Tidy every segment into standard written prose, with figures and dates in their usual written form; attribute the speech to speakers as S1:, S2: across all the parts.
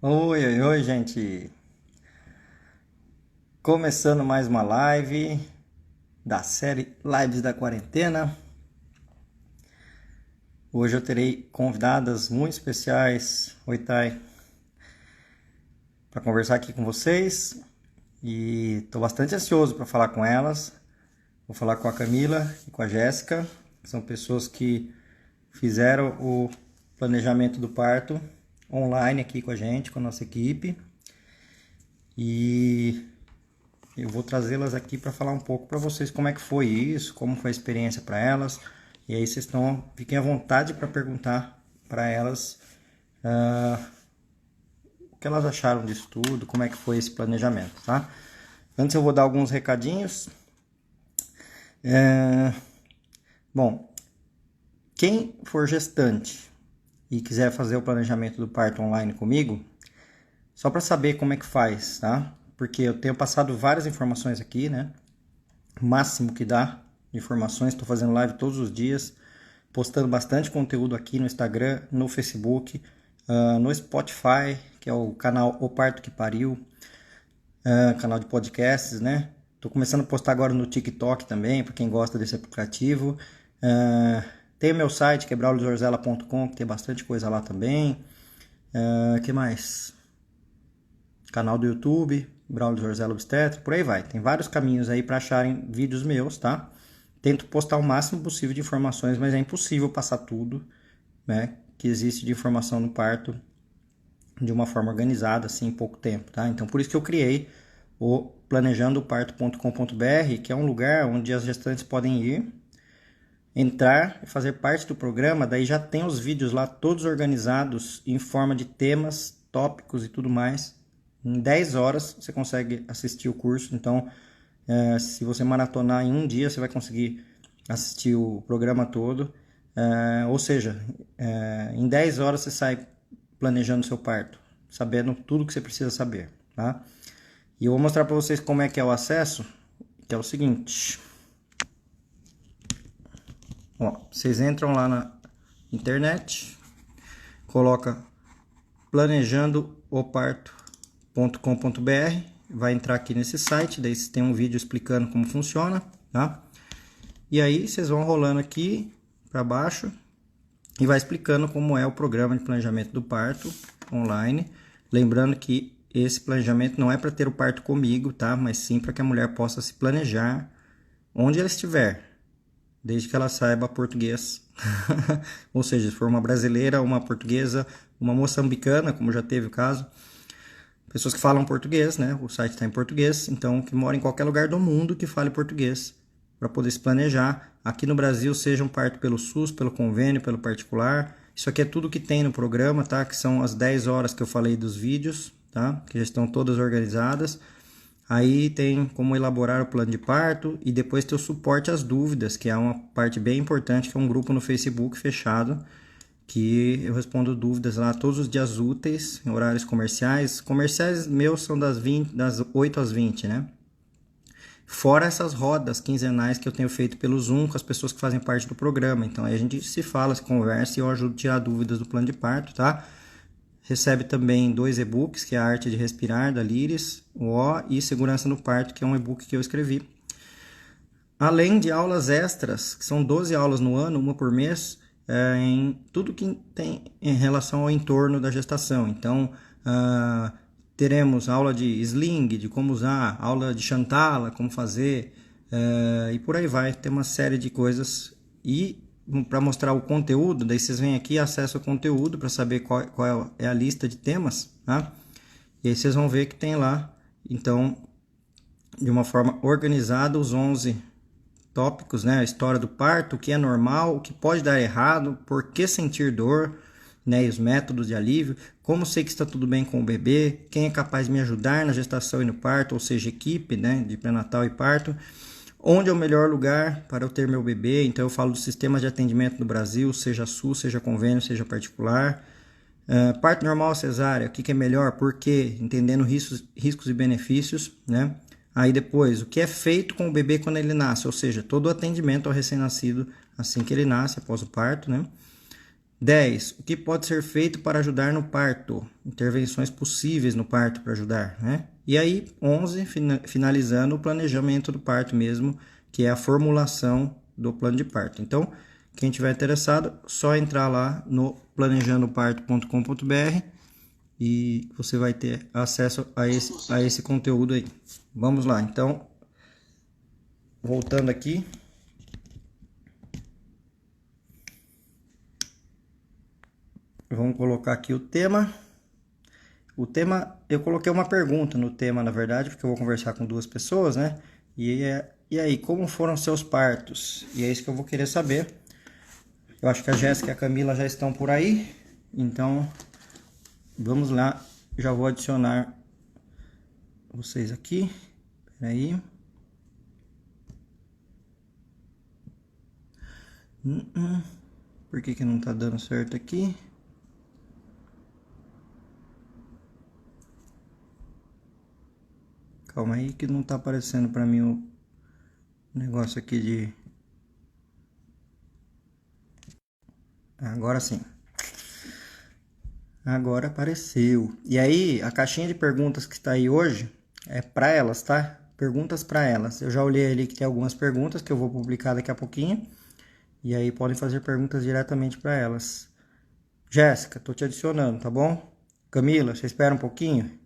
S1: Oi, oi, oi, gente. Começando mais uma live da série Lives da Quarentena. Hoje eu terei convidadas muito especiais, oi, Thay, para conversar aqui com vocês. E estou bastante ansioso para falar com elas. Vou falar com a Camila e com a Jéssica, que são pessoas que fizeram o planejamento do parto online aqui com a gente, com a nossa equipe. E eu vou trazê-las aqui para falar um pouco para vocês como é que foi isso, como foi a experiência para elas. E aí vocês fiquem à vontade para perguntar para elas o que elas acharam disso tudo, como é que foi esse planejamento, tá? Antes eu vou dar alguns recadinhos. Bom, quem for gestante e quiser fazer o planejamento do parto online comigo, só para saber como é que faz, tá? Porque eu tenho passado várias informações aqui, né? O máximo que dá de informações. Estou fazendo live todos os dias, postando bastante conteúdo aqui no Instagram, no Facebook, no Spotify, que é o canal O Parto que Pariu, canal de podcasts, né? Estou começando a postar agora no TikTok também, para quem gosta desse aplicativo. Tem o meu site, que é brauliozorzella.com, que tem bastante coisa lá também. Que mais? Canal do YouTube, Braulio Zorzella Obstetra, por aí vai. Tem vários caminhos aí para acharem vídeos meus, tá? Tento postar o máximo possível de informações, mas é impossível passar tudo, né, que existe de informação no parto de uma forma organizada, assim, em pouco tempo, tá? Então, por isso que eu criei o planejandoparto.com.br, que é um lugar onde as gestantes podem ir, entrar e fazer parte do programa. Daí já tem os vídeos lá todos organizados em forma de temas, tópicos e tudo mais. Em 10 horas você consegue assistir o curso. Então, se você maratonar em um dia, você vai conseguir assistir o programa todo. Ou seja, em 10 horas você sai planejando seu parto, sabendo tudo que você precisa saber, tá? E eu vou mostrar para vocês como é que é o acesso, que é o seguinte. Ó, vocês entram lá na internet, coloca planejandooparto.com.br, vai entrar aqui nesse site, daí tem um vídeo explicando como funciona, tá? E aí vocês vão rolando aqui para baixo e vai explicando como é o programa de planejamento do parto online. Lembrando que esse planejamento não é para ter o parto comigo, tá? Mas sim para que a mulher possa se planejar onde ela estiver, desde que ela saiba português. Ou seja, se for uma brasileira, uma portuguesa, uma moçambicana, como já teve o caso, pessoas que falam português, né? O site está em português, então que mora em qualquer lugar do mundo que fale português, para poder se planejar. Aqui no Brasil, seja um parto pelo SUS, pelo convênio, pelo particular. Isso aqui é tudo que tem no programa, tá? Que são as 10 horas que eu falei dos vídeos, tá? Que já estão todas organizadas. Aí tem como elaborar o plano de parto e depois ter o suporte às dúvidas, que é uma parte bem importante, que é um grupo no Facebook fechado, que eu respondo dúvidas lá todos os dias úteis, em horários comerciais. Comerciais meus são das 8 às 20, né? Fora essas rodas quinzenais que eu tenho feito pelo Zoom com as pessoas que fazem parte do programa. Então aí a gente se fala, se conversa e eu ajudo a tirar dúvidas do plano de parto, tá? Recebe também 2 e-books, que é a Arte de Respirar, da Liris, e Segurança no Parto, que é um e-book que eu escrevi. Além de aulas extras, que são 12 aulas no ano, uma por mês, em tudo que tem em relação ao entorno da gestação. Então, teremos aula de sling, de como usar, aula de chantala, como fazer, e por aí vai. Tem uma série de coisas. E para mostrar o conteúdo, daí vocês vêm aqui e acessam o conteúdo para saber qual é a lista de temas, tá? E aí vocês vão ver que tem lá, então, de uma forma organizada, os 11 tópicos, né? A história do parto, o que é normal, o que pode dar errado, por que sentir dor, né? E os métodos de alívio, como sei que está tudo bem com o bebê, quem é capaz de me ajudar na gestação e no parto, ou seja, equipe, né? De pré-natal e parto. Onde é o melhor lugar para eu ter meu bebê? Então eu falo dos sistemas de atendimento no Brasil, seja SUS, seja convênio, seja particular. Parto normal, cesárea, o que é melhor, por quê? Entendendo riscos e benefícios, né? Aí depois, o que é feito com o bebê quando ele nasce, ou seja, todo o atendimento ao recém-nascido assim que ele nasce, após o parto, né? 10. O que pode ser feito para ajudar no parto? Intervenções possíveis no parto para ajudar, né? E aí, 11, finalizando o planejamento do parto mesmo, que é a formulação do plano de parto. Então, quem tiver interessado, só entrar lá no planejandoparto.com.br e você vai ter acesso a esse conteúdo aí. Vamos lá, então, voltando aqui. Vamos colocar aqui o tema. O tema, eu coloquei uma pergunta no tema, na verdade, porque eu vou conversar com duas pessoas, né? E aí, como foram seus partos? E é isso que eu vou querer saber. Eu acho que a Jéssica e a Camila já estão por aí. Então, vamos lá. Já vou adicionar vocês aqui. Peraí. Por que não tá dando certo aqui? Calma aí que não tá aparecendo para mim o negócio aqui de... Agora sim. Agora apareceu. E aí, a caixinha de perguntas que está aí hoje é para elas, tá? Perguntas para elas. Eu já olhei ali que tem algumas perguntas que eu vou publicar daqui a pouquinho. E aí podem fazer perguntas diretamente para elas. Jéssica, tô te adicionando, tá bom? Camila, você espera um pouquinho?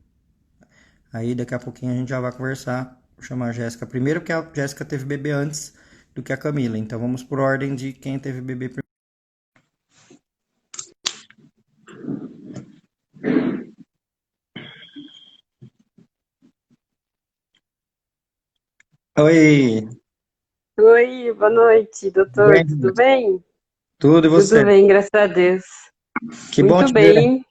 S1: Aí daqui a pouquinho a gente já vai conversar. Vou chamar a Jéssica primeiro, porque a Jéssica teve bebê antes do que a Camila. Então vamos por ordem de quem teve bebê primeiro. Oi!
S2: Oi, boa noite,
S1: Tudo
S2: doutor.
S1: bem?
S2: Tudo bem?
S1: Tudo e
S2: Tudo
S1: você?
S2: bem, graças a Deus.
S1: Que bom
S2: Muito
S1: te ver.
S2: bem.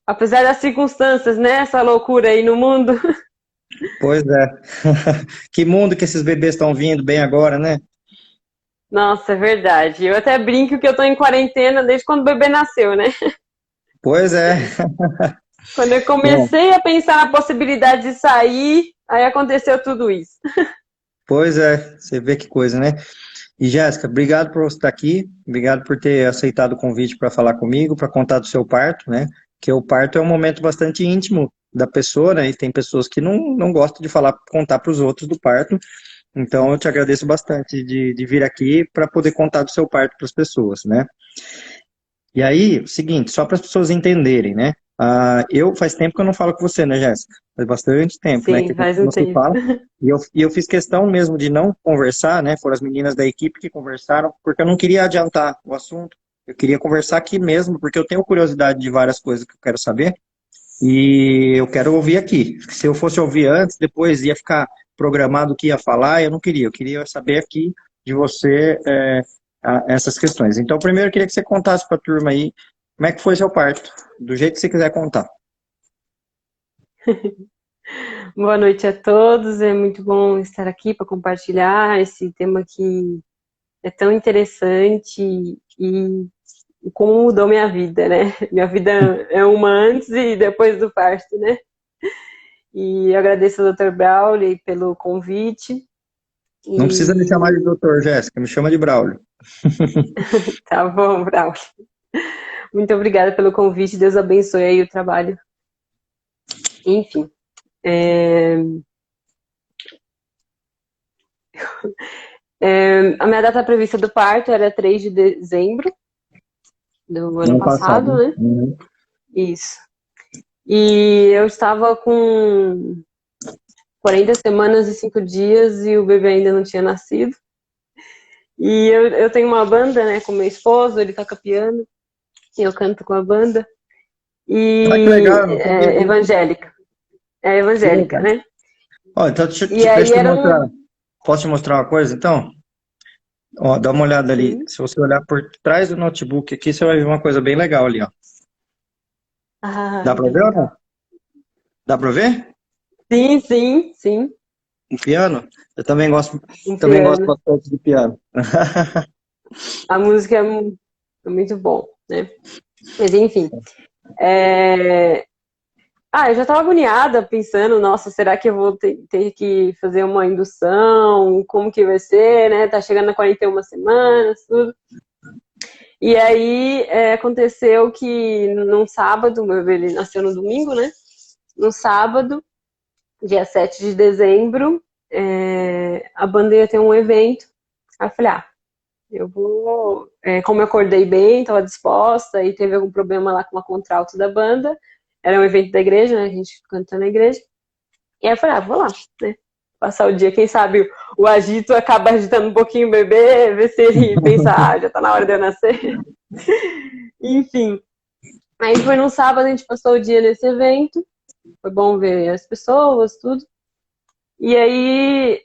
S2: Apesar das circunstâncias, né? Essa loucura aí no mundo.
S1: Pois é. Que mundo que esses bebês estão vindo bem agora, né?
S2: Nossa, é verdade. Eu até brinco que eu tô em quarentena desde quando o bebê nasceu, né?
S1: Pois é.
S2: Quando eu
S1: Bom,
S2: comecei a pensar na possibilidade de sair, aí aconteceu tudo isso.
S1: pois é. Você vê que coisa, né? E Jéssica, obrigado por você estar aqui. Obrigado por ter aceitado o convite para falar comigo, para contar do seu parto, né? Que o parto é um momento bastante íntimo da pessoa, né? E tem pessoas que não gostam de falar, contar para os outros do parto. Então, eu te agradeço bastante de vir aqui para poder contar do seu parto para as pessoas, né? E aí, o seguinte, só para as pessoas entenderem, né? Eu faz tempo que eu não falo com você, né, Jéssica? Faz bastante tempo, né, que
S2: Sim,
S1: a gente
S2: faz um
S1: não se
S2: tempo.
S1: fala. E eu fiz questão mesmo de não conversar, né? Foram as meninas da equipe que conversaram, porque eu não queria adiantar o assunto. Eu queria conversar aqui mesmo, porque eu tenho curiosidade de várias coisas que eu quero saber. E eu quero ouvir aqui. Se eu fosse ouvir antes, depois ia ficar programado o que ia falar, eu não queria. Eu queria saber aqui de você essas questões. Então, primeiro eu queria que você contasse para a turma aí como é que foi seu parto, do jeito que você quiser contar.
S2: Boa noite a todos. É muito bom estar aqui para compartilhar esse tema que é tão interessante e como mudou minha vida, né? Minha vida é uma antes e depois do parto, né? E eu agradeço ao Dr. Brauli pelo convite.
S1: Não precisa me chamar de
S2: E
S1: doutor, Jéssica, me chama de Braulio.
S2: tá bom, Brauli. Muito obrigada pelo convite. Deus abençoe aí o trabalho. Enfim. A minha data prevista do parto era 3 de dezembro do ano
S1: Ano passado,
S2: passado,
S1: né?
S2: né?
S1: Uhum.
S2: Isso. E eu estava com 40 semanas e 5 dias e o bebê ainda não tinha nascido. E eu tenho uma banda, né, com meu esposo, ele toca piano, e eu canto com a banda.
S1: Ah, que legal,
S2: E
S1: eu não sabia disso.
S2: é
S1: Que
S2: evangélica,
S1: legal.
S2: né?
S1: Ó, então
S2: E
S1: deixa
S2: aí
S1: eu te
S2: era
S1: mostrar.
S2: um.
S1: Posso te mostrar uma coisa, então? Ó, dá uma olhada ali.
S2: Sim.
S1: Se você olhar por trás do notebook aqui, você vai ver uma coisa bem legal ali, ó. Dá
S2: Ai,
S1: pra
S2: que
S1: ver ou não?
S2: legal.
S1: Dá pra ver?
S2: Sim, sim, sim.
S1: Um piano? Eu
S2: Um
S1: também gosto
S2: piano.
S1: bastante de piano.
S2: A música é muito bom, né? Mas enfim. É... eu já estava agoniada pensando, nossa, será que eu vou ter que fazer uma indução? Como que vai ser, né? Tá chegando a 41 semanas, tudo. E aí aconteceu que num sábado, meu bebê ele nasceu no domingo, né? No sábado, dia 7 de dezembro, a bandeira tem um evento. Aí eu falei, eu vou. Como eu acordei bem, estava disposta, e teve algum problema lá com a contralto da banda. Era um evento da igreja, né? A gente canta na igreja. E aí eu falei, vou lá, né? Passar o dia, quem sabe o agito acaba agitando um pouquinho o bebê, ver se ele pensa, já tá na hora de eu nascer. Enfim. Aí foi num sábado, a gente passou o dia nesse evento. Foi bom ver as pessoas, tudo. E aí,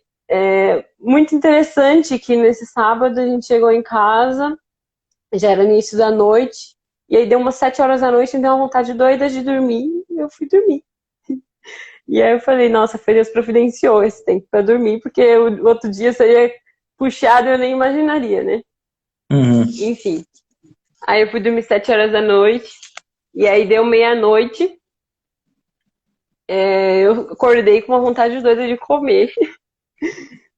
S2: muito interessante que nesse sábado a gente chegou em casa, já era início da noite, e aí deu umas 7 horas da noite, me deu uma vontade doida de dormir, e eu fui dormir. E aí eu falei, nossa, foi Deus providenciou esse tempo para dormir, porque o outro dia seria puxado e eu nem imaginaria, né?
S1: Uhum.
S2: Enfim. Aí eu fui dormir 7 horas da noite, e aí deu meia-noite, eu acordei com uma vontade doida de comer.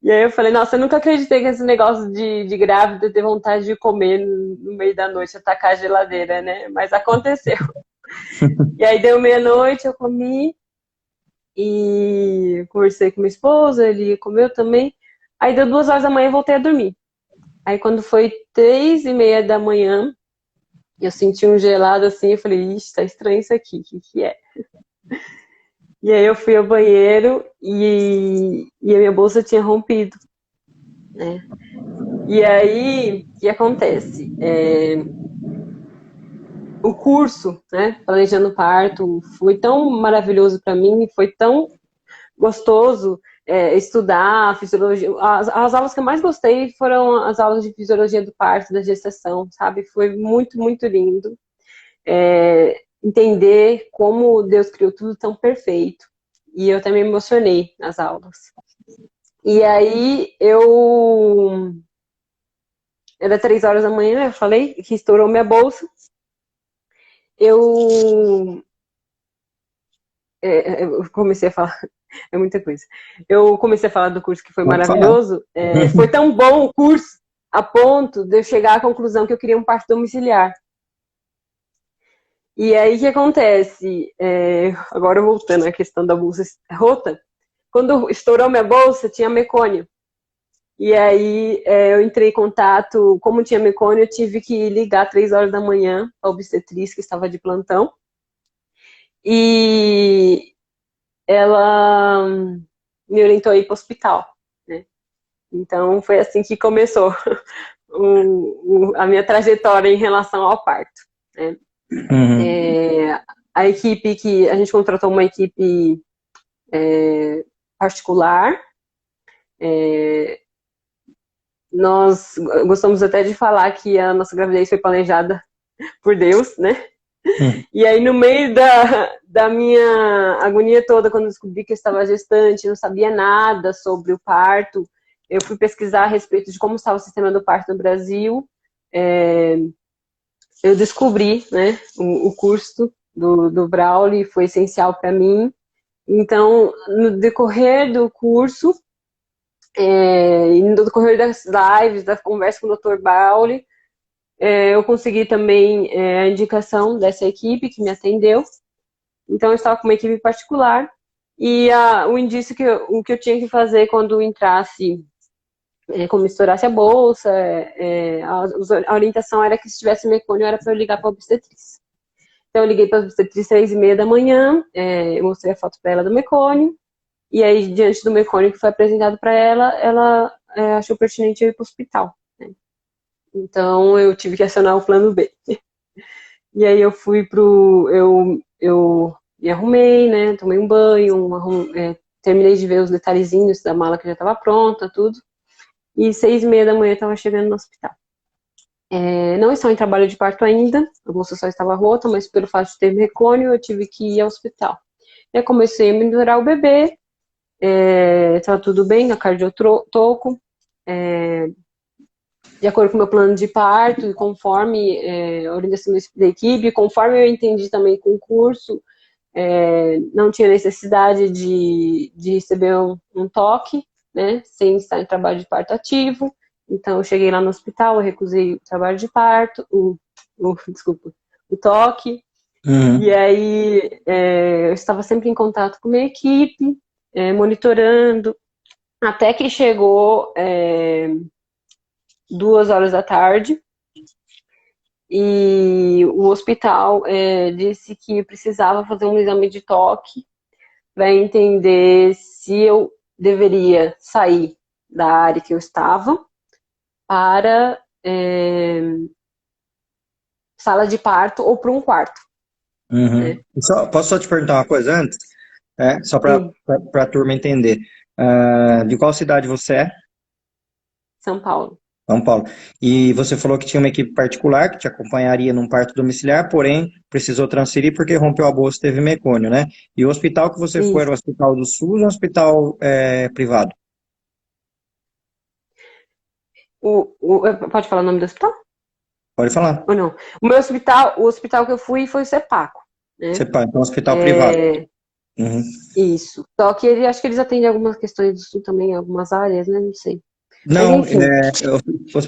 S2: E aí eu falei, nossa, eu nunca acreditei que esse negócio de grávida ter vontade de comer no meio da noite, atacar a geladeira, né? Mas aconteceu. E aí deu meia-noite, eu comi e conversei com meu esposo, ele comeu também. Aí deu 2 horas da manhã e voltei a dormir. Aí quando foi 3h30 da manhã, eu senti um gelado assim, eu falei, ixi, tá estranho isso aqui, o que é? E aí eu fui ao banheiro e a minha bolsa tinha rompido, né? E aí, o que acontece? O curso, né, Planejando Parto, foi tão maravilhoso para mim, foi tão gostoso estudar fisiologia. As aulas que eu mais gostei foram as aulas de fisiologia do parto, da gestação, sabe? Foi muito, muito lindo. Entender como Deus criou tudo tão perfeito. E eu também me emocionei nas aulas. E aí era 3 horas da manhã, eu falei que estourou minha bolsa. Eu eu comecei a falar, é muita coisa. Eu comecei a falar do curso que foi
S1: Pode falar.
S2: maravilhoso. Foi tão bom o curso a ponto de eu chegar à conclusão que eu queria um parto domiciliar. E aí o que acontece? Agora voltando à questão da bolsa rota, quando estourou minha bolsa, tinha mecônio. E aí eu entrei em contato, como tinha mecônio, eu tive que ligar 3 horas da manhã a obstetriz que estava de plantão. E ela me orientou a ir para o hospital, né? Então foi assim que começou a minha trajetória em relação ao parto, né?
S1: Uhum.
S2: A equipe que a gente contratou uma equipe particular. Nós gostamos até de falar que a nossa gravidez foi planejada por Deus, né? E aí, no meio da minha agonia toda, quando descobri que eu estava gestante, não sabia nada sobre o parto, eu fui pesquisar a respeito de como estava o sistema do parto no Brasil. Eu descobri, né, o curso do Brauli, foi essencial para mim. Então, no decorrer do curso, e no decorrer das lives, da conversa com o Dr. Brauli, eu consegui também a indicação dessa equipe que me atendeu. Então, eu estava com uma equipe particular e o indício o que eu tinha que fazer quando entrasse, como estourasse a bolsa, a orientação era que se tivesse mecônio era para eu ligar para a obstetriz. Então, eu liguei para a obstetriz 3h30 da manhã, eu mostrei a foto para ela do mecônio, e aí, diante do mecônio que foi apresentado para ela, ela achou pertinente eu ir para o hospital, né? Então, eu tive que acionar o plano B. E aí, eu fui eu me arrumei, né? Tomei um banho, terminei de ver os detalhezinhos da mala que já estava pronta, tudo. E 6h30 da manhã eu estava chegando no hospital. Não estava em trabalho de parto ainda, a bolsa só estava rota, mas pelo fato de ter mecônio, eu tive que ir ao hospital. Eu comecei a monitorar o bebê, estava tudo bem, na cardiotoco, de acordo com o meu plano de parto, e conforme a orientação da equipe, conforme eu entendi também com o curso, não tinha necessidade de receber um toque, né, sem estar em trabalho de parto ativo. Então, eu cheguei lá no hospital, eu recusei o trabalho de parto, desculpa, o toque.
S1: Uhum.
S2: E aí, eu estava sempre em contato com a minha equipe, monitorando, até que chegou 2 horas da tarde e o hospital disse que precisava fazer um exame de toque para entender se eu deveria sair da área que eu estava para sala de parto ou para um quarto,
S1: Uhum.
S2: né?
S1: Posso só te perguntar uma coisa antes? Só para
S2: Sim,
S1: a turma entender. De qual cidade você é?
S2: São Paulo.
S1: São Paulo. E você falou que tinha uma equipe particular que te acompanharia num parto domiciliar, porém precisou transferir porque rompeu a bolsa e teve mecônio, né? E o hospital que você foi era o
S2: Isso.
S1: hospital do SUS ou um hospital privado?
S2: Pode falar o nome do hospital?
S1: Pode falar.
S2: Ou não? O hospital que eu fui foi o Sepaco, né?
S1: Então, hospital privado.
S2: É,
S1: Uhum.
S2: isso. Só que acho que eles atendem algumas questões do sul também, em algumas áreas, né? Não sei. Mas
S1: Não,
S2: enfim,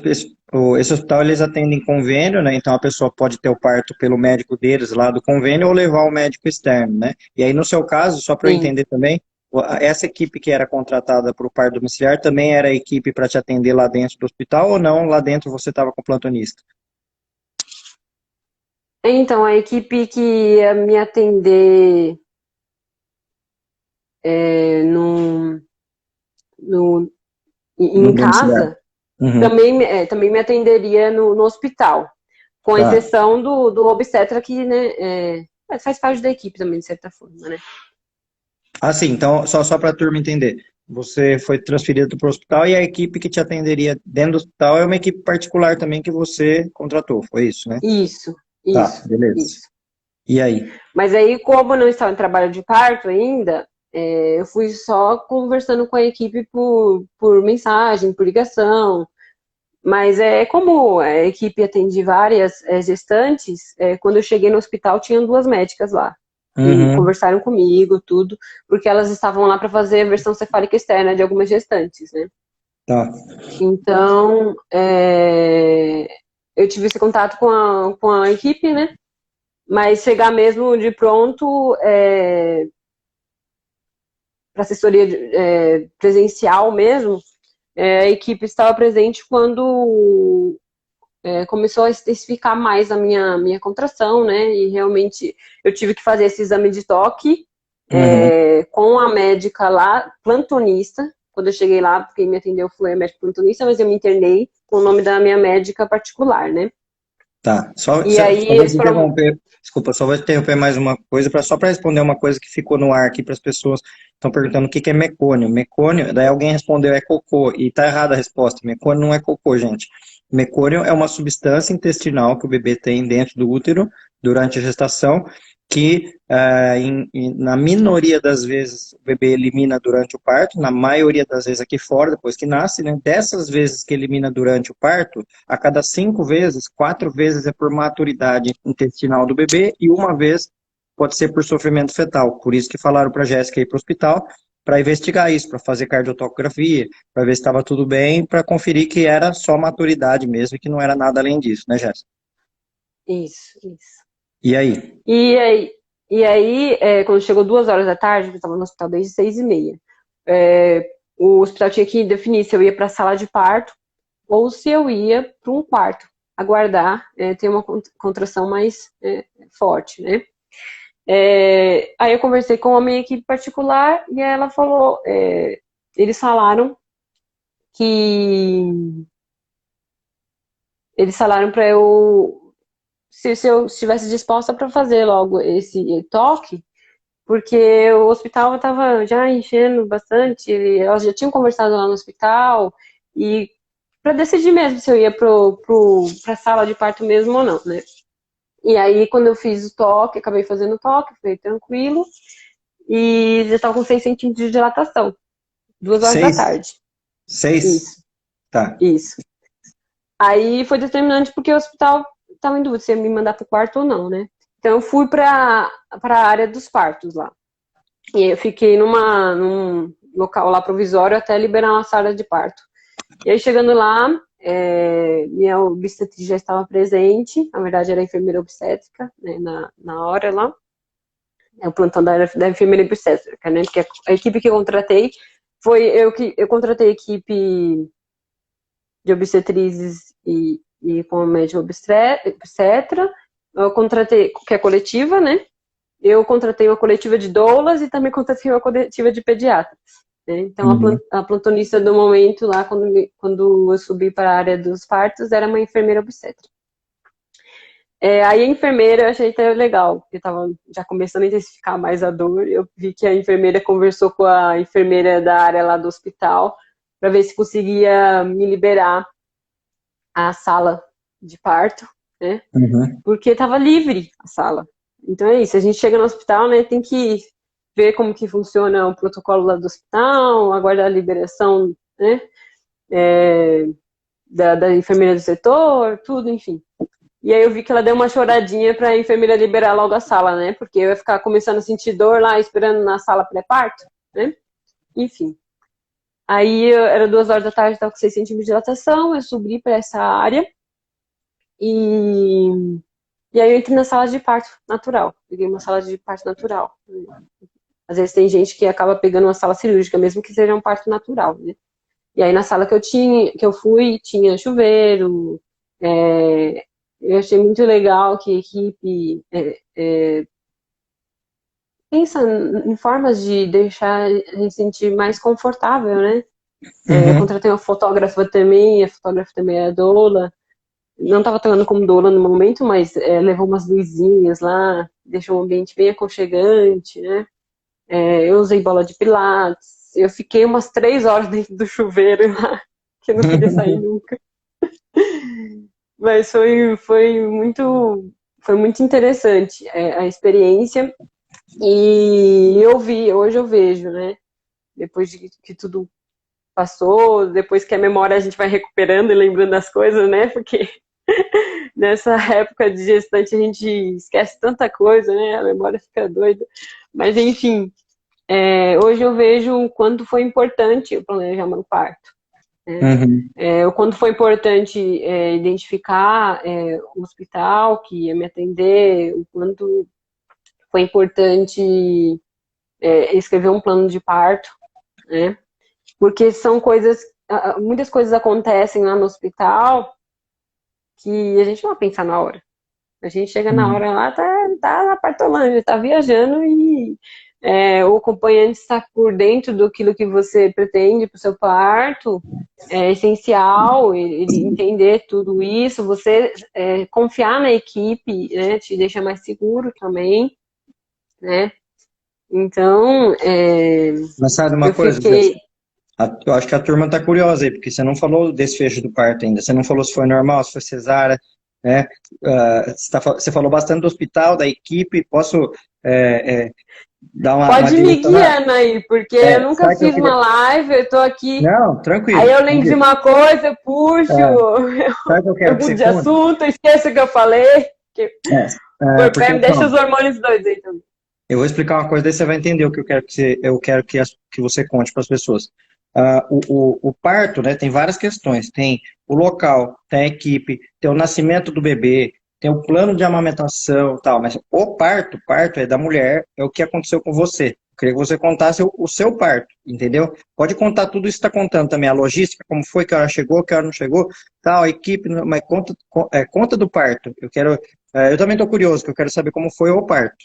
S1: esse hospital eles atendem convênio, né? Então a pessoa pode ter o parto pelo médico deles lá do convênio ou levar o médico externo, né? E aí no seu caso, só para eu
S2: sim.
S1: entender também, essa equipe que era contratada para o parto domiciliar também era a equipe para te atender lá dentro do hospital ou não? Lá dentro você estava com plantonista?
S2: Então, a equipe que ia me atender no, no,
S1: No
S2: em
S1: domiciliar.
S2: casa
S1: Uhum.
S2: também me atenderia no hospital, com
S1: Tá.
S2: exceção do obstetra que, né, faz parte da equipe também, de certa forma, né?
S1: Sim, então, só para a turma entender. Você foi transferido para o hospital e a equipe que te atenderia dentro do hospital é uma equipe particular também que você contratou, foi isso, né?
S2: Isso,
S1: Tá,
S2: isso,
S1: beleza.
S2: isso.
S1: E aí?
S2: Mas aí, como eu não estava em trabalho de parto ainda, eu fui só conversando com a equipe por mensagem, por ligação. Mas como a equipe atende várias gestantes, quando eu cheguei no hospital tinham 2 médicas lá. E
S1: Uhum,
S2: conversaram comigo, tudo, porque elas estavam lá para fazer a versão cefálica externa de algumas gestantes, né?
S1: tá.
S2: Então, eu tive esse contato com a equipe, né? Mas chegar mesmo de pronto para assessoria presencial mesmo, a equipe estava presente quando começou a especificar mais a minha contração, né? E realmente eu tive que fazer esse exame de toque
S1: Uhum,
S2: com a médica lá, plantonista. Quando eu cheguei lá, quem me atendeu foi a médica plantonista, mas eu me internei com o nome da minha médica particular, né?
S1: tá.
S2: E aí
S1: Só vou
S2: eles
S1: te
S2: foram.
S1: interromper. Desculpa, só vou te interromper mais uma coisa, só para responder uma coisa que ficou no ar aqui para as pessoas que estão perguntando o que que é mecônio. Mecônio, daí alguém respondeu é cocô, e tá errada a resposta. Mecônio não é cocô, gente. Mecônio é uma substância intestinal que o bebê tem dentro do útero durante a gestação, que na minoria das vezes o bebê elimina durante o parto, na maioria das vezes aqui fora, depois que nasce, né? Dessas vezes que elimina durante o parto, a cada 5 vezes, 4 vezes é por maturidade intestinal do bebê e uma vez pode ser por sofrimento fetal. Por isso que falaram para a Jéssica ir para o hospital para investigar isso, para fazer cardiotocografia, para ver se estava tudo bem, para conferir que era só maturidade mesmo e que não era nada além disso, né, Jéssica?
S2: Isso, isso.
S1: E aí?
S2: E aí, quando chegou 2 horas da tarde, eu estava no hospital desde 6h30. O hospital tinha que definir se eu ia para a sala de parto ou se eu ia para um quarto, aguardar ter uma contração mais forte, né? Aí eu conversei com a minha equipe particular e ela falou, eles falaram que eles falaram para eu se eu estivesse disposta para fazer logo esse toque, porque o hospital estava já enchendo bastante, elas já tinham conversado lá no hospital e para decidir mesmo se eu ia para a sala de parto mesmo ou não, né? E aí, quando eu fiz o toque, acabei fazendo o toque, foi tranquilo, e já estava com 6 centímetros de dilatação, 2 horas da
S1: Seis?
S2: tarde.
S1: Seis?
S2: Isso,
S1: Tá.
S2: isso. Aí foi determinante porque o hospital estava em dúvida se ia me mandar para o quarto ou não, né? Então eu fui para a área dos partos lá. E eu fiquei num local lá provisório até liberar uma sala de parto. E aí chegando lá, minha obstetriz já estava presente, na verdade era enfermeira obstétrica, né, na hora lá, o plantão da enfermeira obstétrica, né, porque a equipe que eu contratei eu contratei a equipe de obstetrizes e com a médica obstetra, eu contratei, que é coletiva, né, eu contratei uma coletiva de doulas e também contratei uma coletiva de pediatras. Né? Então, a plantonista do momento lá, quando eu subi para a área dos partos, era uma enfermeira obstetra. Aí a enfermeira eu achei até legal, porque estava já começando a intensificar mais a dor. Eu vi que a enfermeira conversou com a enfermeira da área lá do hospital para ver se conseguia me liberar a sala de parto, né? Porque estava livre a sala. Então é isso, a gente chega no hospital, né, tem que ver como que funciona o protocolo lá do hospital, aguardar a liberação, né, da enfermeira do setor, tudo, enfim. E aí eu vi que ela deu uma choradinha para a enfermeira liberar logo a sala, né, porque eu ia ficar começando a sentir dor lá, esperando na sala pré-parto, né, enfim. Aí era 2 horas da tarde, estava com 6 centímetros de dilatação, eu subi para essa área e aí eu entrei na sala de parto natural. Peguei uma sala de parto natural. Às vezes tem gente que acaba pegando uma sala cirúrgica, mesmo que seja um parto natural, né? E aí na sala que eu fui, tinha chuveiro. Eu achei muito legal que a equipe pensa em formas de deixar a gente sentir mais confortável, né? Eu contratei uma fotógrafa também, a fotógrafa também é a doula. Não estava atuando como doula no momento, mas levou umas luzinhas lá, deixou um ambiente bem aconchegante, né? Eu usei bola de pilates, eu fiquei umas 3 horas dentro do chuveiro lá, que eu não queria sair nunca. Mas foi muito interessante a experiência. E hoje eu vejo, né? Depois de que tudo passou, depois que a memória a gente vai recuperando e lembrando das coisas, né? Porque nessa época de gestante a gente esquece tanta coisa, né? A memória fica doida. Mas enfim, hoje eu vejo o quanto foi importante o planejamento do parto. O quanto foi importante identificar o hospital que ia me atender, o quanto foi importante escrever um plano de parto, né? Porque são muitas coisas acontecem lá no hospital que a gente não vai pensar na hora. A gente chega na hora lá, tá na partolândia, tá viajando e o acompanhante está por dentro daquilo que você pretende para o seu parto, é essencial ele entender tudo isso, você confiar na equipe, né, te deixa mais seguro também, né? Então,
S1: Mas sabe uma
S2: eu
S1: coisa,
S2: fiquei...
S1: eu acho que a turma está curiosa aí, porque você não falou o desfecho do parto ainda. Você não falou se foi normal, se foi cesárea, né? Você falou bastante do hospital, da equipe. Posso dar uma
S2: Pode me
S1: direcionada?
S2: guiando aí, porque eu nunca
S1: Sabe que eu
S2: fiz uma
S1: queria...
S2: live, eu tô aqui,
S1: Não,
S2: aí
S1: tranquilo.
S2: eu lembro de uma coisa, eu puxo,
S1: Sabe o que eu
S2: eu
S1: quero que
S2: mudo
S1: você
S2: de
S1: conte?
S2: assunto, esqueço o que eu falei, que o
S1: Porque,
S2: pé me deixa os hormônios doidos aí também.
S1: eu vou explicar uma coisa, daí você vai entender o que eu quero que você conte para as pessoas. O parto, né, tem várias questões. Tem o local, tem a equipe, tem o nascimento do bebê, tem o plano de amamentação, tal. Mas o parto é da mulher, é o que aconteceu com você. Eu queria que você contasse o seu parto, entendeu? Pode contar tudo isso que está contando também, a logística, como foi, que hora chegou, que hora não chegou, tal, a equipe, mas conta do parto. Eu também estou curioso, que eu quero saber como foi o parto.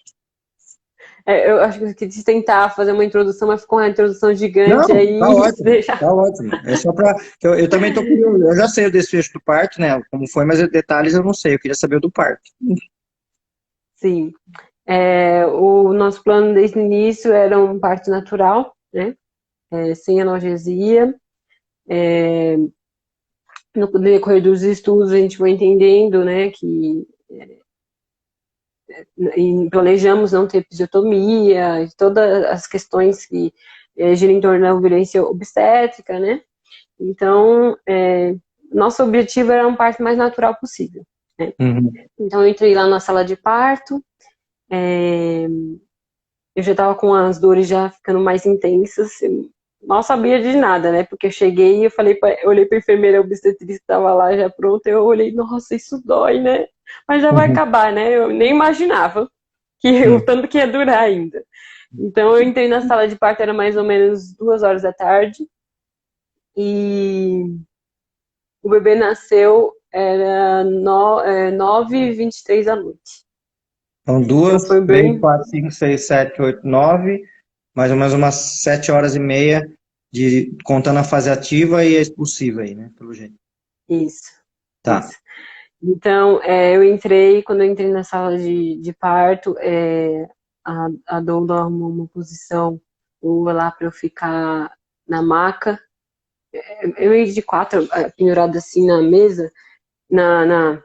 S2: Eu acho que eu quis tentar fazer uma introdução, mas ficou uma introdução
S1: Não,
S2: gigante
S1: tá
S2: aí,
S1: ótimo,
S2: deixa.
S1: tá ótimo. É só para. Eu também tô curioso. Eu já sei o desfecho do parto, né? Como foi, mas detalhes eu não sei. Eu queria saber o do parto.
S2: Sim. O nosso plano desde o início era um parto natural, né? Sem analgesia. No decorrer dos estudos a gente foi entendendo, né, que e planejamos não ter episiotomia, todas as questões que giram em torno da violência obstétrica, né? Então, nosso objetivo era um parto mais natural possível, né? Então, eu entrei lá na sala de parto, eu já estava com as dores já ficando mais intensas, mal sabia de nada, né? Porque eu cheguei e eu olhei pra enfermeira obstetrista que estava lá já pronta, eu olhei, nossa, isso dói, né? Mas já vai
S1: Uhum.
S2: acabar, né? Eu nem imaginava o
S1: Uhum.
S2: tanto que ia durar ainda. Então eu entrei na sala de parto, era mais ou menos 2 horas da tarde, e o bebê nasceu, era 9h23 da noite.
S1: Então,
S2: Então
S1: 2,
S2: foi
S1: 3,
S2: bem
S1: 4, 5, 6, 7, 8, 9, mais ou menos umas 7 horas e meia, contando a fase ativa e a expulsiva aí, né? Pelo jeito.
S2: isso,
S1: Tá.
S2: isso. Então, quando eu entrei na sala de parto, a doula arrumou uma posição lá para eu ficar na maca. Eu ia de quatro, pendurada assim na mesa, ela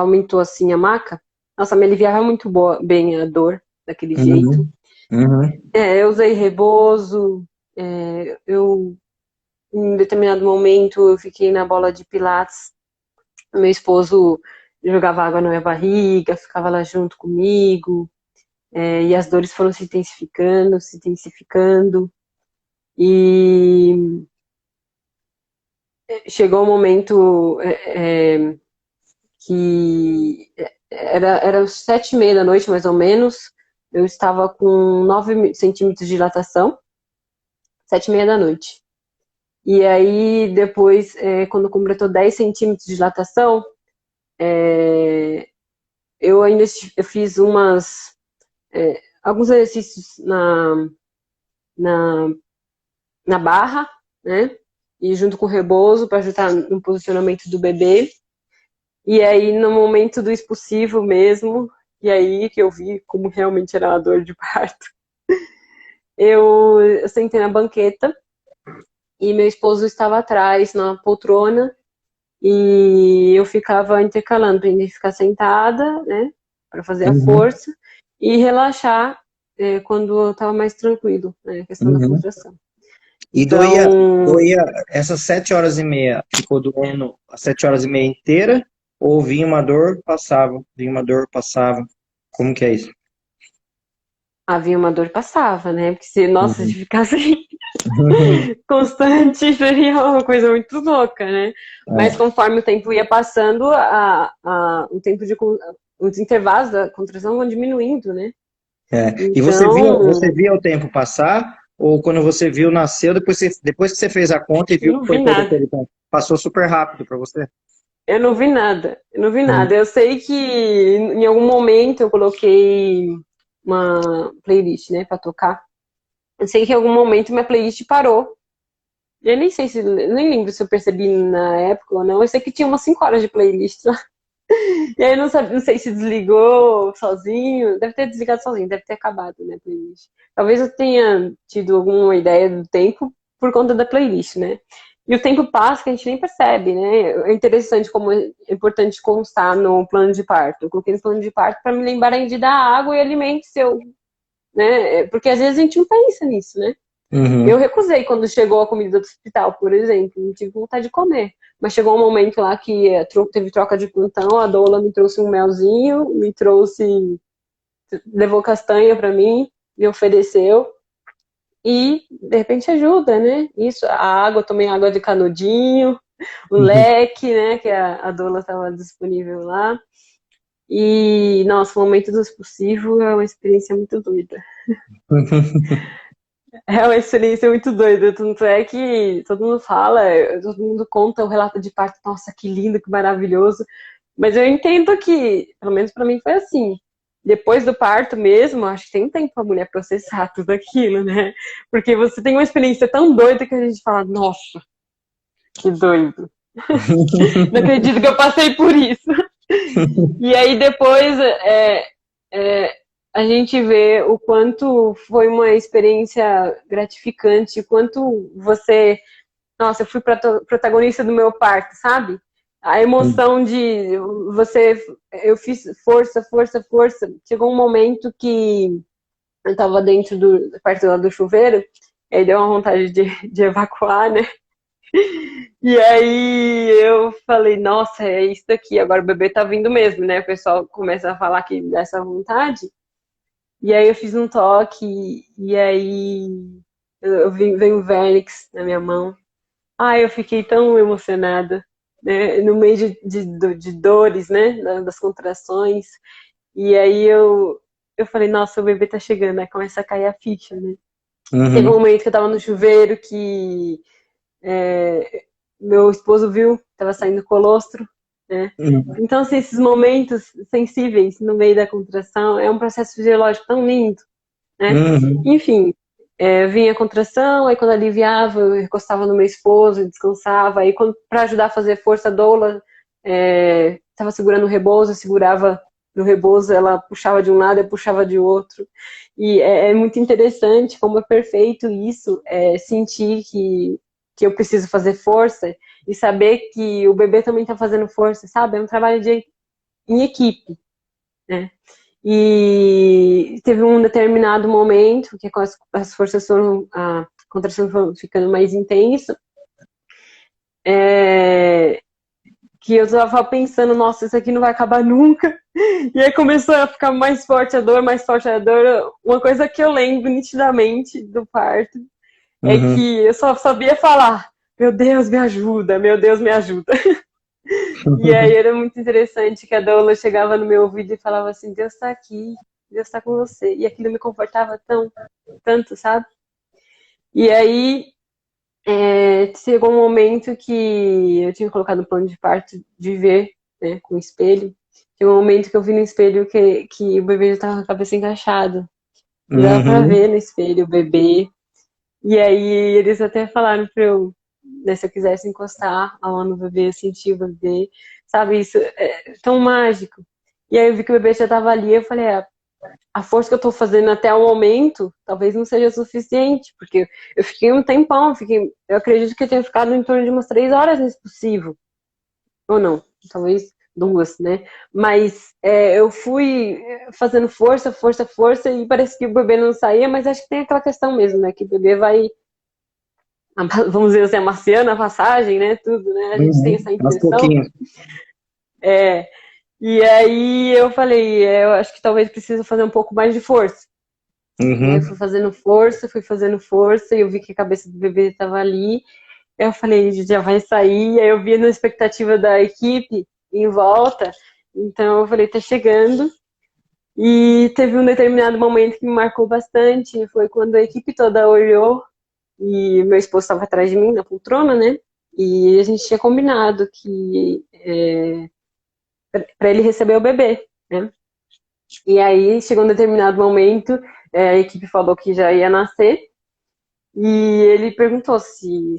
S2: aumentou assim a maca. Nossa, me aliviava muito bem a dor daquele jeito.
S1: Uhum. Uhum.
S2: Eu usei rebozo, eu, em determinado momento, eu fiquei na bola de pilates. Meu esposo jogava água na minha barriga, ficava lá junto comigo, e as dores foram se intensificando, se intensificando. E chegou um momento que era 7h30 da noite, mais ou menos. Eu estava com 9 centímetros de dilatação, 7h30 da noite. E aí, depois, quando completou 10 centímetros de dilatação, eu fiz alguns exercícios na, na barra, né? E junto com o rebozo para ajudar no posicionamento do bebê. E aí, no momento do expulsivo mesmo, e aí que eu vi como realmente era uma dor de parto, eu sentei na banqueta e meu esposo estava atrás, na poltrona, e eu ficava intercalando para ele ficar sentada, né, para fazer a
S1: Uhum.
S2: força, e relaxar quando eu estava mais tranquilo, né, a questão da
S1: Uhum.
S2: contração.
S1: E doía,
S2: Então,
S1: doía essas 7 horas e meia, ficou doendo as 7 horas e meia inteira? Ou vinha uma dor, passava? Como que é isso?
S2: havia uma dor passava, né? Porque se, nossa, se
S1: Uhum.
S2: ficasse constante, seria uma coisa muito louca, né? Mas
S1: É,
S2: conforme o tempo ia passando, o tempo os intervalos da contração vão diminuindo, né?
S1: é. E você
S2: Então,
S1: via o tempo passar? Ou quando você viu, nasceu, depois que você fez a conta e
S2: eu
S1: viu que
S2: não
S1: foi
S2: vi
S1: todo
S2: nada.
S1: aquele tempo? Passou super rápido para você?
S2: Eu não vi nada. Eu não vi
S1: Uhum.
S2: nada. Eu sei que em algum momento eu coloquei uma playlist, né, pra tocar. Eu sei que em algum momento minha playlist parou. Eu nem sei se, nem lembro se eu percebi na época ou não. Eu sei que tinha umas 5 horas de playlist lá. E aí eu não sei se desligou sozinho. Deve ter desligado sozinho, deve ter acabado, né, a playlist. Talvez eu tenha tido alguma ideia do tempo por conta da playlist, né? E o tempo passa que a gente nem percebe, né? É interessante como é importante constar no plano de parto. Eu coloquei no plano de parto para me lembrarem de dar água e alimento seu, né? Porque às vezes a gente não pensa nisso, né? Eu
S1: Uhum.
S2: recusei quando chegou a comida do hospital, por exemplo, não tive vontade de comer. Mas chegou um momento lá que teve troca de plantão, a doula me trouxe um melzinho, levou castanha para mim, me ofereceu e de repente ajuda, né? Isso, a água, eu tomei água de canudinho, o
S1: Uhum.
S2: leque, né? Que a doula estava disponível lá. E, nossa, o momento do expulsivo é uma experiência muito doida. É uma experiência muito doida, tanto é que todo mundo fala, todo mundo conta o relato de parto, nossa, que lindo, que maravilhoso, mas eu entendo que, pelo menos pra mim foi assim, depois do parto mesmo, acho que tem um tempo pra mulher processar tudo aquilo, né? Porque você tem uma experiência tão doida que a gente fala, nossa, que doido, não acredito que eu passei por isso. E aí depois é, a gente vê o quanto foi uma experiência gratificante, o quanto você. Nossa, eu fui protagonista do meu parto, sabe? A emoção de você. Eu fiz força, força, força. Chegou um momento que eu tava perto lá do chuveiro, aí deu uma vontade de evacuar, né? E aí eu falei, nossa, é isso daqui, agora o bebê tá vindo mesmo, né? O pessoal começa a falar que dá essa vontade. E aí eu fiz um toque, e aí veio o Vernix na minha mão. Ai, eu fiquei tão emocionada, né? No meio de dores, né? Das contrações. E aí eu falei, nossa, o bebê tá chegando, aí começa a cair a ficha, né? Teve um
S1: Uhum.
S2: momento que eu tava no chuveiro que meu esposo viu, tava saindo colostro, né?
S1: Uhum.
S2: Então, assim, esses momentos sensíveis no meio da contração é um processo fisiológico tão lindo, né?
S1: Uhum.
S2: Enfim, vinha a contração, aí quando aliviava, eu recostava no meu esposo, descansava, aí para ajudar a fazer força, a doula estava segurando o rebozo, eu segurava no rebozo, ela puxava de um lado, eu puxava de outro. E é muito interessante como é perfeito isso, sentir que eu preciso fazer força e saber que o bebê também está fazendo força, sabe? É um trabalho em equipe, né? E teve um determinado momento que as forças foram, a contração foi ficando mais intensa, que eu tava pensando, nossa, isso aqui não vai acabar nunca. E aí começou a ficar mais forte a dor, mais forte a dor. Uma coisa que eu lembro nitidamente do parto é
S1: Uhum.
S2: que eu só sabia falar, meu Deus, me ajuda, meu Deus, me ajuda. E aí era muito interessante que a doula chegava no meu ouvido e falava assim, Deus está aqui, Deus está com você. E aquilo me confortava tanto, sabe? E aí chegou um momento que eu tinha colocado no plano de parto de ver, né, com o espelho. Chegou um momento que eu vi no espelho que o bebê já estava com a cabeça encaixada. E dava pra ver
S1: Uhum.
S2: no espelho o bebê. E aí eles até falaram pra eu, né, se eu quisesse encostar a mão no bebê, eu sentir o bebê. Sabe, isso é tão mágico. E aí eu vi que o bebê já estava ali, eu falei, a força que eu tô fazendo até o momento talvez não seja suficiente, porque eu fiquei um tempão, eu acredito que eu tenha ficado em torno de umas 3 horas nesse possível. Ou não, talvez 2, né? Mas eu fui fazendo força, força, força, e parece que o bebê não saía, mas acho que tem aquela questão mesmo, né? Que o bebê vai, vamos dizer assim, amaciando a passagem, né? Tudo, né? A gente tem
S1: Uhum.
S2: essa
S1: Aos
S2: impressão.
S1: pouquinhos.
S2: É, e aí eu falei, eu acho que talvez precisa fazer um pouco mais de força. E aí eu
S1: Uhum.
S2: fui fazendo força, e eu vi que a cabeça do bebê estava ali. Eu falei, já vai sair. Aí eu vi na expectativa da equipe em volta. Então eu falei, tá chegando. E teve um determinado momento que me marcou bastante. Foi quando a equipe toda olhou e meu esposo estava atrás de mim na poltrona, né? E a gente tinha combinado que para ele receber o bebê, né? E aí chegou um determinado momento, a equipe falou que já ia nascer. E ele perguntou se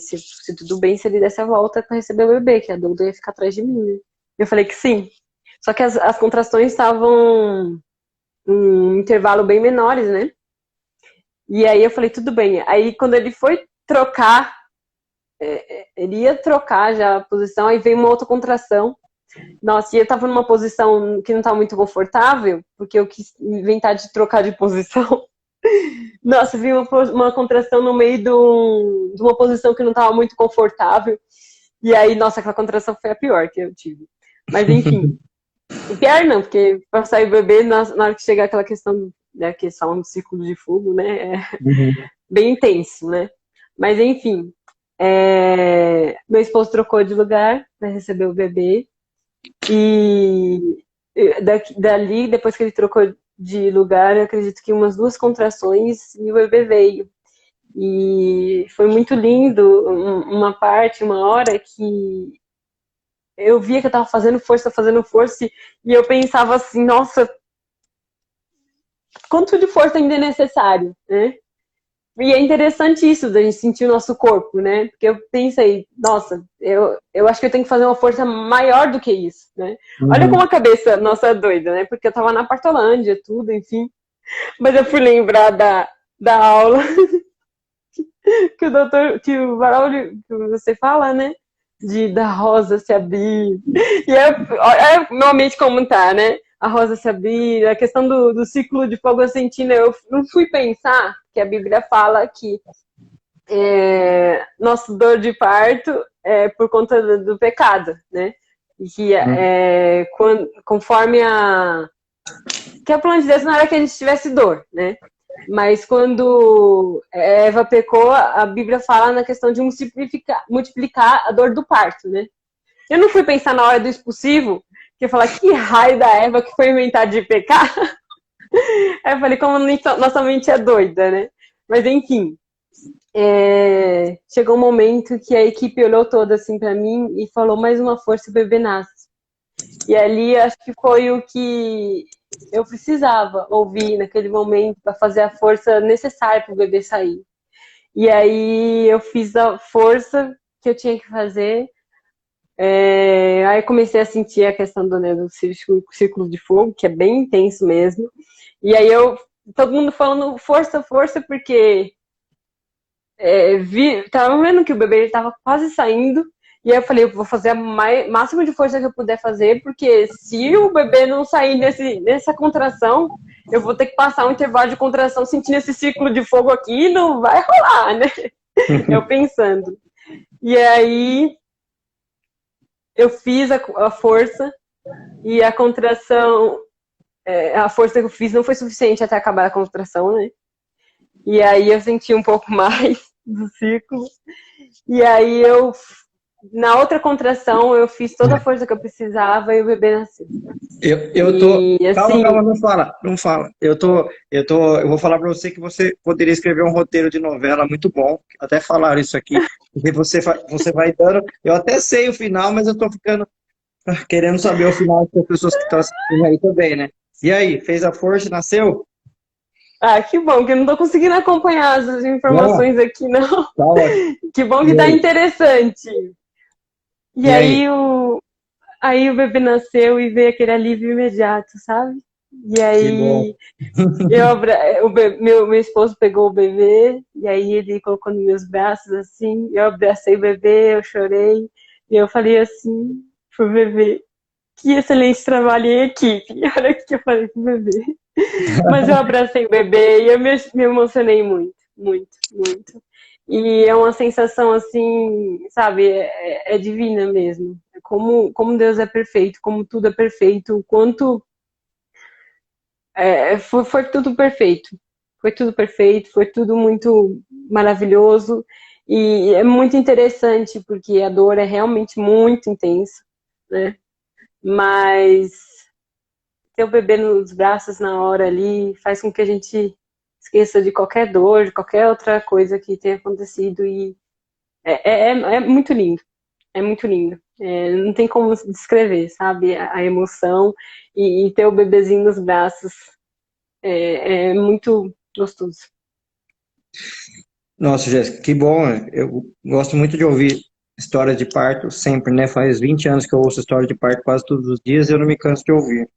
S2: tudo bem se ele desse a volta para receber o bebê, que a Duda ia ficar atrás de mim, né? Eu falei que sim. Só que as contrações estavam em um intervalo bem menores, né? E aí eu falei, tudo bem. Aí quando ele foi trocar, ele ia trocar já a posição, aí veio uma outra contração. Nossa, e eu tava numa posição que não tava muito confortável, porque eu quis inventar de trocar de posição. Nossa, vi uma contração no meio de uma posição que não estava muito confortável. E aí, nossa, aquela contração foi a pior que eu tive. Mas enfim, pior não, porque para sair o bebê, na hora que chegar aquela questão, né, que só um círculo de fogo, né, é
S1: Uhum.
S2: bem intenso, né? Mas enfim, meu esposo trocou de lugar para receber o bebê. E dali, depois que ele trocou de lugar, eu acredito que umas 2 contrações e o bebê veio. E foi muito lindo uma parte, uma hora que eu via que eu tava fazendo força, e eu pensava assim, nossa, quanto de força ainda é necessário, né? E é interessante isso, da gente sentir o nosso corpo, né? Porque eu pensei, nossa, eu acho que eu tenho que fazer uma força maior do que isso, né? Olha como
S1: Uhum.
S2: a cabeça nossa é doida, né? Porque eu tava na Partolândia, tudo, enfim. Mas eu fui lembrar da aula que o doutor, que o Braulio, que você fala, né? Da rosa se abrir. E olha meu mente como tá, né? A rosa se abrir, a questão do ciclo de fogo ascentino, eu não fui pensar que a Bíblia fala que nosso dor de parto é por conta do pecado, né? E que conforme que a plano de Deus não era que a gente tivesse dor, né? Mas quando Eva pecou, a Bíblia fala na questão de multiplicar a dor do parto, né? Eu não fui pensar na hora do expulsivo, que eu falei, que raio da Eva que foi inventar de pecar. Aí eu falei, como nossa mente é doida, né? Mas enfim, chegou um momento que a equipe olhou toda assim pra mim e falou, mais uma força, o bebê nasce. E ali acho que foi o que eu precisava ouvir naquele momento para fazer a força necessária para o bebê sair. E aí eu fiz a força que eu tinha que fazer. Aí comecei a sentir a questão do círculo de fogo, que é bem intenso mesmo. E aí todo mundo falando força, força, porque tava vendo que o bebê estava quase saindo. E aí eu falei, eu vou fazer o máximo de força que eu puder fazer, porque se o bebê não sair nessa contração, eu vou ter que passar um intervalo de contração sentindo esse círculo de fogo aqui e não vai rolar, né? Eu pensando. E aí eu fiz a força e a contração, a força que eu fiz não foi suficiente até acabar a contração, né? E aí eu senti um pouco mais do círculo. E aí na outra contração, eu fiz toda a força que eu precisava e o bebê nasceu.
S1: Eu tô.
S2: E, assim,
S1: Calma, não fala. Eu vou falar para você que você poderia escrever um roteiro de novela muito bom. Até falaram isso aqui, porque você vai dando. Eu até sei o final, mas eu tô ficando querendo saber o final das pessoas que estão assistindo aí também, né? E aí, fez a força, nasceu?
S2: que bom, que eu não tô conseguindo acompanhar as
S1: Não,
S2: informações aqui, não.
S1: tá ótimo.
S2: Que bom
S1: E
S2: que tá
S1: aí?
S2: interessante. E
S1: E aí?
S2: aí o bebê nasceu e veio aquele alívio imediato, sabe? E
S1: Que bom.
S2: aí meu esposo pegou o bebê e aí ele colocou nos meus braços assim, eu abracei o bebê, eu chorei e eu falei assim pro bebê, que excelente trabalho em equipe. Olha o que eu falei pro bebê. Mas eu abracei o bebê e eu me emocionei muito, muito, muito. E é uma sensação assim, sabe, é divina mesmo. Como Deus é perfeito, como tudo é perfeito, o quanto foi tudo perfeito. Foi tudo perfeito, foi tudo muito maravilhoso. E é muito interessante, porque a dor é realmente muito intensa, né? Mas ter o bebê nos braços na hora ali faz com que a gente esqueça de qualquer dor, de qualquer outra coisa que tenha acontecido. E é muito lindo. É muito lindo. Não tem como descrever, sabe? A emoção e ter o bebezinho nos braços é muito gostoso.
S1: Nossa, Jéssica, que bom. Eu gosto muito de ouvir história de parto sempre, né? Faz 20 anos que eu ouço história de parto quase todos os dias e eu não me canso de ouvir,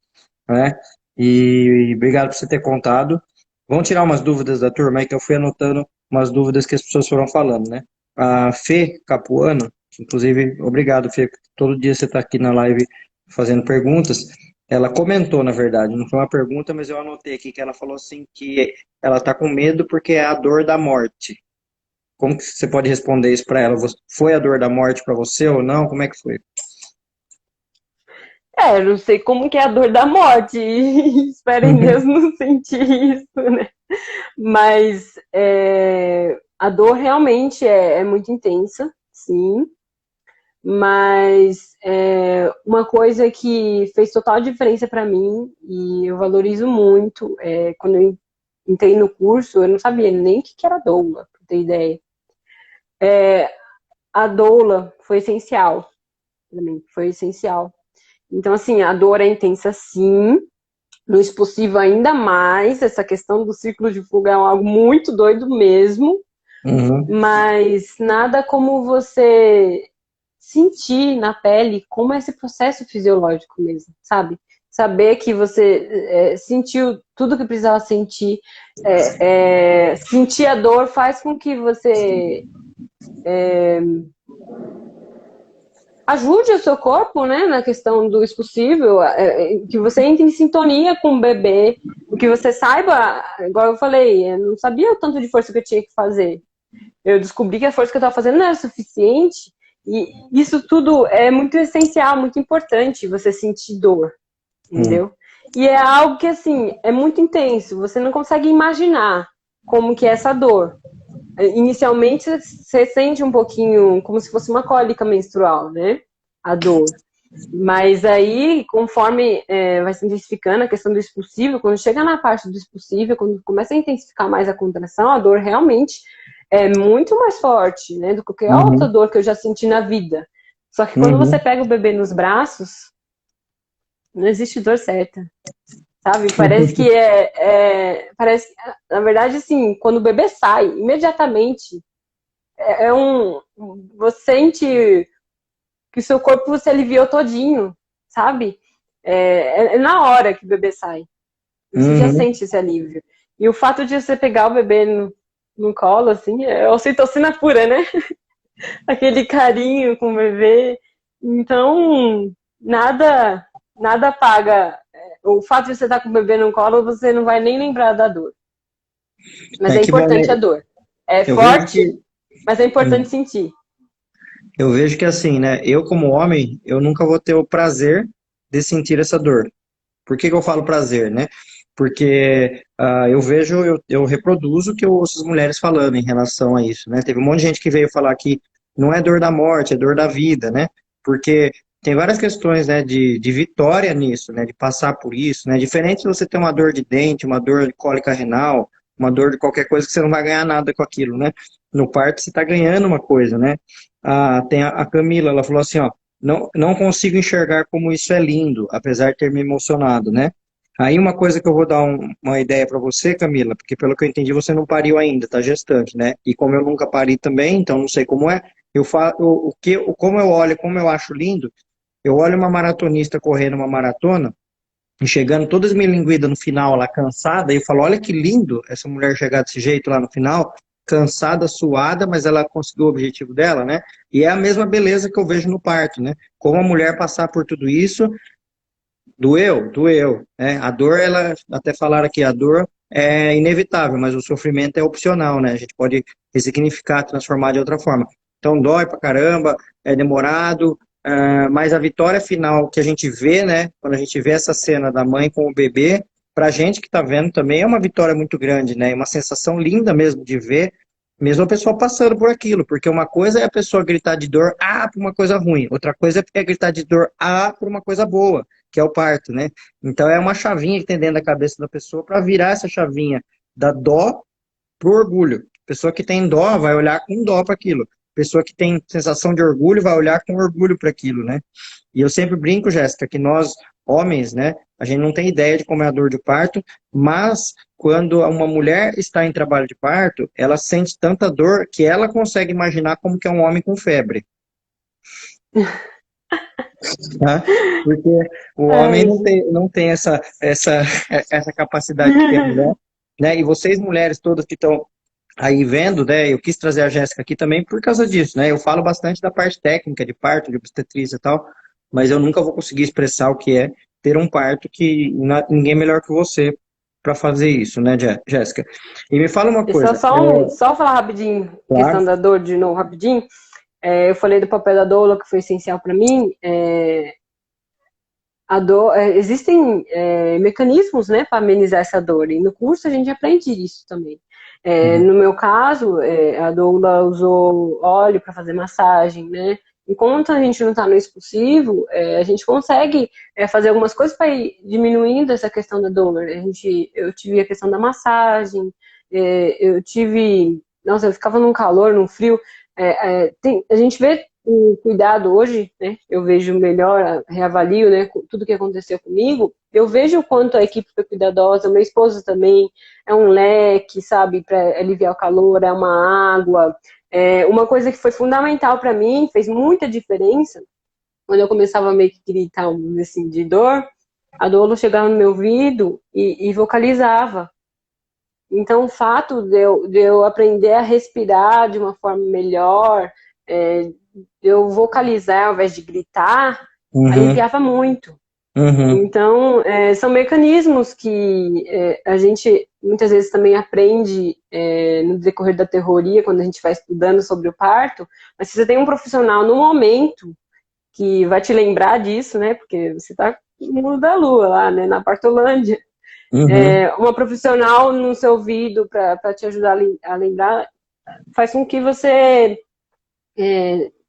S1: né? E obrigado por você ter contado. Vamos tirar umas dúvidas da turma aí que eu fui anotando umas dúvidas que as pessoas foram falando, né? A Fê Capuano, inclusive, obrigado, Fê, todo dia você está aqui na live fazendo perguntas. Ela comentou, na verdade, não foi uma pergunta, mas eu anotei aqui que ela falou assim que ela está com medo porque é a dor da morte. Como que você pode responder isso para ela? Foi a dor da morte para você ou não? Como é que foi?
S2: Eu não sei como que é a dor da morte. Espero em Deus não sentir isso, né? Mas a dor realmente é muito intensa, sim. Mas uma coisa que fez total diferença para mim e eu valorizo muito quando eu entrei no curso, eu não sabia nem o que era doula, pra ter ideia. A doula foi essencial para mim, foi essencial. Então, assim, a dor é intensa, sim. No expulsivo, ainda mais. Essa questão do círculo de fuga é algo muito doido mesmo.
S1: Uhum.
S2: Mas nada como você sentir na pele como é esse processo fisiológico mesmo, sabe? Saber que você sentiu tudo que precisava sentir. Sentir a dor faz com que você ajude o seu corpo, né, na questão do expulsível, que você entre em sintonia com o bebê, o que você saiba, igual eu falei, eu não sabia o tanto de força que eu tinha que fazer. Eu descobri que a força que eu estava fazendo não era suficiente, e isso tudo é muito essencial, muito importante, você sentir dor,
S1: Uhum.
S2: entendeu? E é algo que, assim, é muito intenso. Você não consegue imaginar como que é essa dor. Inicialmente, você sente um pouquinho como se fosse uma cólica menstrual, né? A dor. Mas aí, conforme vai se intensificando a questão do expulsivo, quando chega na parte do expulsivo, quando começa a intensificar mais a contração, a dor realmente é muito mais forte, né? Do que qualquer outra
S1: Uhum,
S2: dor que eu já senti na vida. Só que quando você
S1: uhum.
S2: pega o bebê nos braços, não existe dor certa. Sabe? Parece que parece, na verdade, assim, quando o bebê sai, imediatamente você sente que o seu corpo se aliviou todinho, sabe? É na hora que o bebê sai. Você já
S1: Uhum.
S2: sente esse alívio. E o fato de você pegar o bebê no colo, assim, é ocitocina pura, né? Aquele carinho com o bebê. Então, nada, nada paga. O fato de você estar com o bebê no colo, você não vai nem lembrar da dor. Mas
S1: É
S2: é
S1: que bom, né?
S2: importante a dor. É
S1: Eu vejo
S2: forte,
S1: que
S2: mas é importante sentir.
S1: eu vejo que assim, né? Eu como homem, eu nunca vou ter o prazer de sentir essa dor. Por que que eu falo prazer, né? Porque eu vejo, eu reproduzo o que eu ouço as mulheres falando em relação a isso, né? Teve um monte de gente que veio falar que não é dor da morte, é dor da vida, né? Porque tem várias questões, né, de vitória nisso, né? De passar por isso, né? Diferente de você ter uma dor de dente, uma dor de cólica renal, uma dor de qualquer coisa que você não vai ganhar nada com aquilo, né? No parto você está ganhando uma coisa, né? Tem a Camila, ela falou assim, ó, não consigo enxergar como isso é lindo, apesar de ter me emocionado, né? Aí uma coisa que eu vou dar uma ideia para você, Camila, porque pelo que eu entendi você não pariu ainda, tá gestante, né? E como eu nunca pari também, então não sei como é, eu falo como eu olho, como eu acho lindo, eu olho uma maratonista correndo uma maratona e chegando toda esmilinguida no final lá, cansada, e eu falo, olha que lindo essa mulher chegar desse jeito lá no final, cansada, suada, mas ela conseguiu o objetivo dela, né? E é a mesma beleza que eu vejo no parto, né? Como a mulher passar por tudo isso, doeu, doeu, né? A dor, ela, até falaram aqui, a dor é inevitável, mas o sofrimento é opcional, né? A gente pode ressignificar, transformar de outra forma. Então dói pra caramba, é demorado, mas a vitória final que a gente vê, né? Quando a gente vê essa cena da mãe com o bebê, pra gente que tá vendo também é uma vitória muito grande, né? É uma sensação linda mesmo de ver, mesmo a pessoa passando por aquilo, porque uma coisa é a pessoa gritar de dor, por uma coisa ruim, outra coisa é gritar de dor, por uma coisa boa, que é o parto, né? Então é uma chavinha que tem dentro da cabeça da pessoa para virar essa chavinha da dó pro orgulho. Pessoa que tem dó vai olhar com dó para aquilo. Pessoa que tem sensação de orgulho vai olhar com orgulho para aquilo, né? E eu sempre brinco, Jéssica, que nós, homens, né, a gente não tem ideia de como é a dor de parto, mas quando uma mulher está em trabalho de parto, ela sente tanta dor que ela consegue imaginar como que é um homem com febre. Tá? Porque o homem
S2: Ai,
S1: não tem essa capacidade que tem a mulher, né? E vocês, mulheres todas que estão aí vendo, né? Eu quis trazer a Jéssica aqui também por causa disso, né? Eu falo bastante da parte técnica de parto, de obstetrícia e tal, mas eu nunca vou conseguir expressar o que é ter um parto que ninguém melhor que você para fazer isso, né, Jéssica? E me fala uma
S2: e só,
S1: coisa,
S2: só falar rapidinho,
S1: claro.
S2: questão da dor de novo, rapidinho. Eu falei do papel da doula, que foi essencial para mim. A dor, existem mecanismos, né, para amenizar essa dor, e no curso a gente aprende isso também. No meu caso, a doula usou óleo para fazer massagem, né? Enquanto a gente não está no expulsivo, a gente consegue fazer algumas coisas para ir diminuindo essa questão da dor. Eu tive a questão da massagem, eu tive. Nossa, eu ficava num calor, num frio. A gente vê o cuidado hoje, né? Eu vejo melhor, reavalio, né? Tudo que aconteceu comigo. Eu vejo o quanto a equipe foi cuidadosa, meu esposo também. É um leque, sabe, para aliviar o calor, é uma água. Uma coisa que foi fundamental para mim, fez muita diferença, quando eu começava a meio que gritar assim, de dor, a doula chegava no meu ouvido e vocalizava. Então, o fato de eu aprender a respirar de uma forma melhor, de eu vocalizar ao invés de gritar,
S1: Uhum,
S2: aliviava muito.
S1: uhum.
S2: Então, são mecanismos que a gente muitas vezes também aprende no decorrer da teoria, quando a gente vai estudando sobre o parto, mas se você tem um profissional no momento que vai te lembrar disso, né? Porque você está mundo da lua lá, né, na Partolândia.
S1: Uhum.
S2: Uma profissional no seu ouvido para te ajudar a lembrar faz com que você